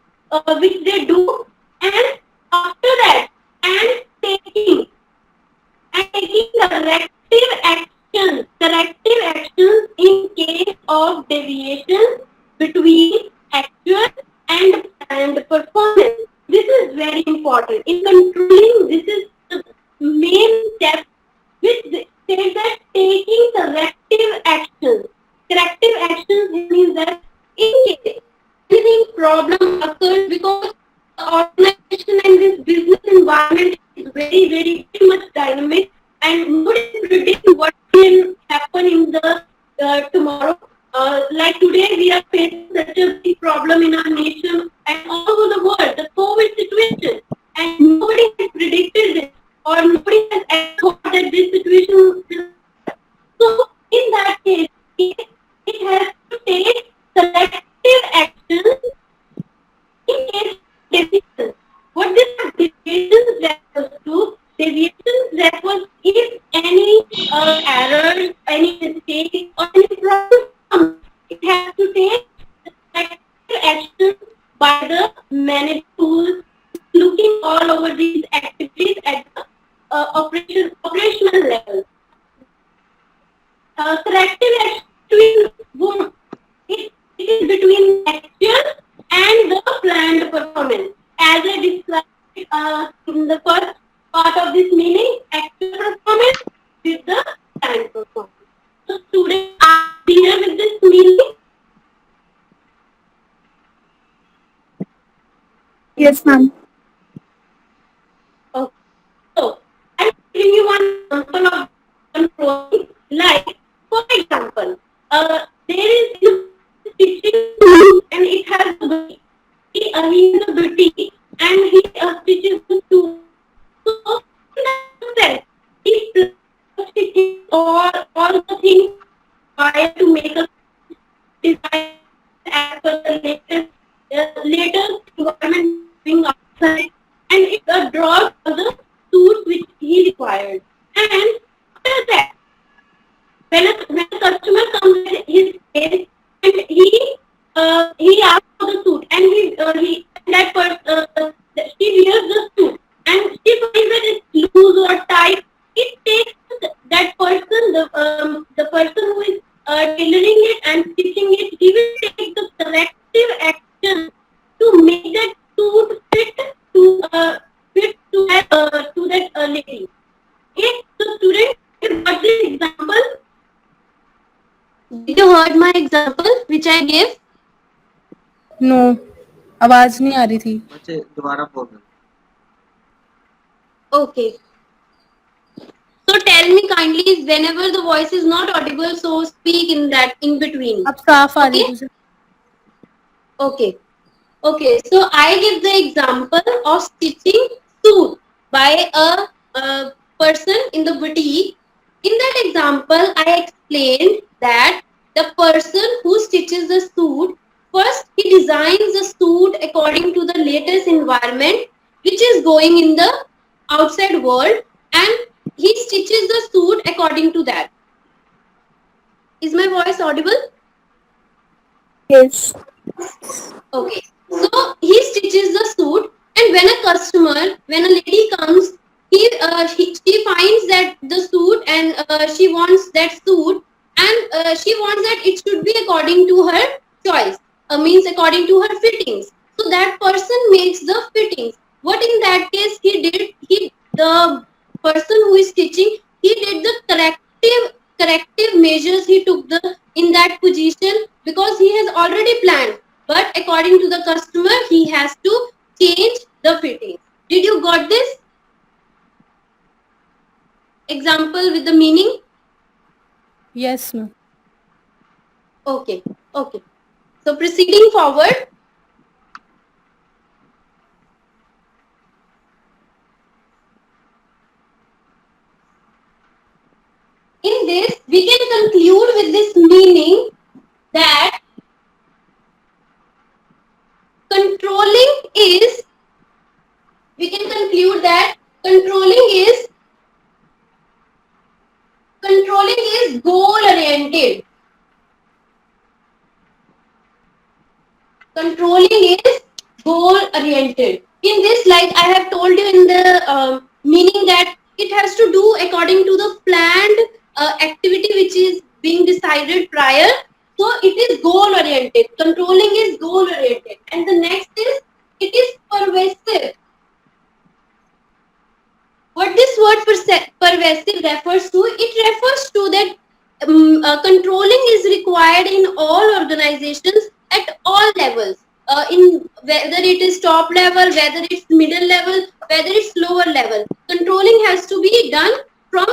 which they do, and after that and taking corrective actions in case of deviation between actual and planned performance. This is very important. In controlling, this is the main step which says that taking corrective actions. Corrective actions means that in case anything problem occurs, because the organization and this business environment is very happen in the tomorrow. Like today, we are facing such a big problem in our nation and all over the world, the COVID situation, and nobody has predicted this, or nobody has ever thought that this situation will occur. So, in that case, it has to take selective actions in case of deviations. What this deviations refers to? Deviations refers if any error, any mistake, or any problem comes, it has to take selective action by the manager who is looking all over these activities at the operational level. Corrective action between whom? It is between the actual and the planned performance. As I described in the first part of this meaning, actual performance with the planned performance. So students, are you clear with this meaning? Yes, ma'am. Okay. So I'll give you one example of controlling. Like, for example, there is stitching and it has a booty. He is a booty and he stitches the two. So in that process, he stitches all the things required to make a design as per the latest environment being outside, and it draws the suits which he required. And after that, when a customer comes with his place and he asks for the suit, and he that person she wears the suit and she finds that it's loose or tight, it takes that person, the person who is tailoring it and stitching it, he will take the corrective action to make that suit fit to that lady. Okay, so students, you got this example. Did you heard my example which I gave? No, आवाज नहीं आ रही थी. बच्चे दोबारा बोल रहे. Okay. So tell me kindly, whenever the voice is not audible, so speak in that in between. अब साफ आ रही है तुझे. Okay. Okay. So I give the example of stitching suit by a person in the boutique. In that example, I explained that the person who stitches the suit, first he designs the suit according to the latest environment which is going in the outside world, and he stitches the suit according to that. Is my voice audible? Yes. Okay. So he stitches the suit, and when a lady comes, she finds that the suit, and she wants that suit, and she wants that it should be according to her choice, means according to her fittings. So that person makes the fittings. What in that case the person who is stitching, he did the corrective measures. He took the in that position because he has already planned, but according to the customer, he has to change the fittings. Did you got this example with the meaning? Yes, ma'am. Okay. Okay. So proceeding forward. In this, we can conclude with this meaning that controlling is, we can conclude that controlling is goal oriented. Controlling is goal oriented. In this, like I have told you in the meaning, that it has to do according to the planned activity which is being decided prior. So it is goal oriented. Controlling is goal oriented. And the next is, it is pervasive. What this word pervasive refers to? It refers to that controlling is required in all organizations at all levels. In whether it is top level, whether it's middle level, whether it's lower level, controlling has to be done from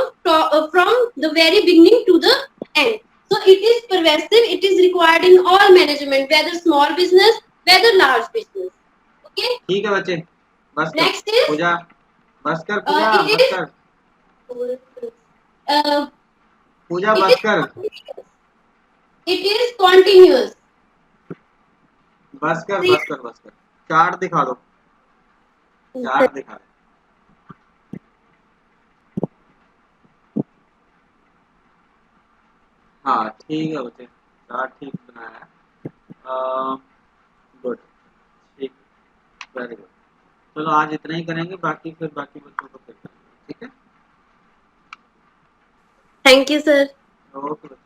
the very beginning to the end. So it is pervasive, it is required in all management, whether small business, whether large business. Okay. ठीक है बच्चे, बस कर Next is पूजा, बस कर पूजा, it बस is कर uh, Puja, it बस is कर, continuous. It is continuous. बस कर, See, बस कर, बस कर, चार्ट दिखा दो, चार्ट दिखा दो। हाँ ठीक है बच्चे, चार्ट ठीक बनाया है, गुड, ठीक, वेरी गुड। चलो आज इतना ही करेंगे, बाकी फिर बाकी बच्चों को फिर करेंगे, ठीक है? thank you, sir. ओके।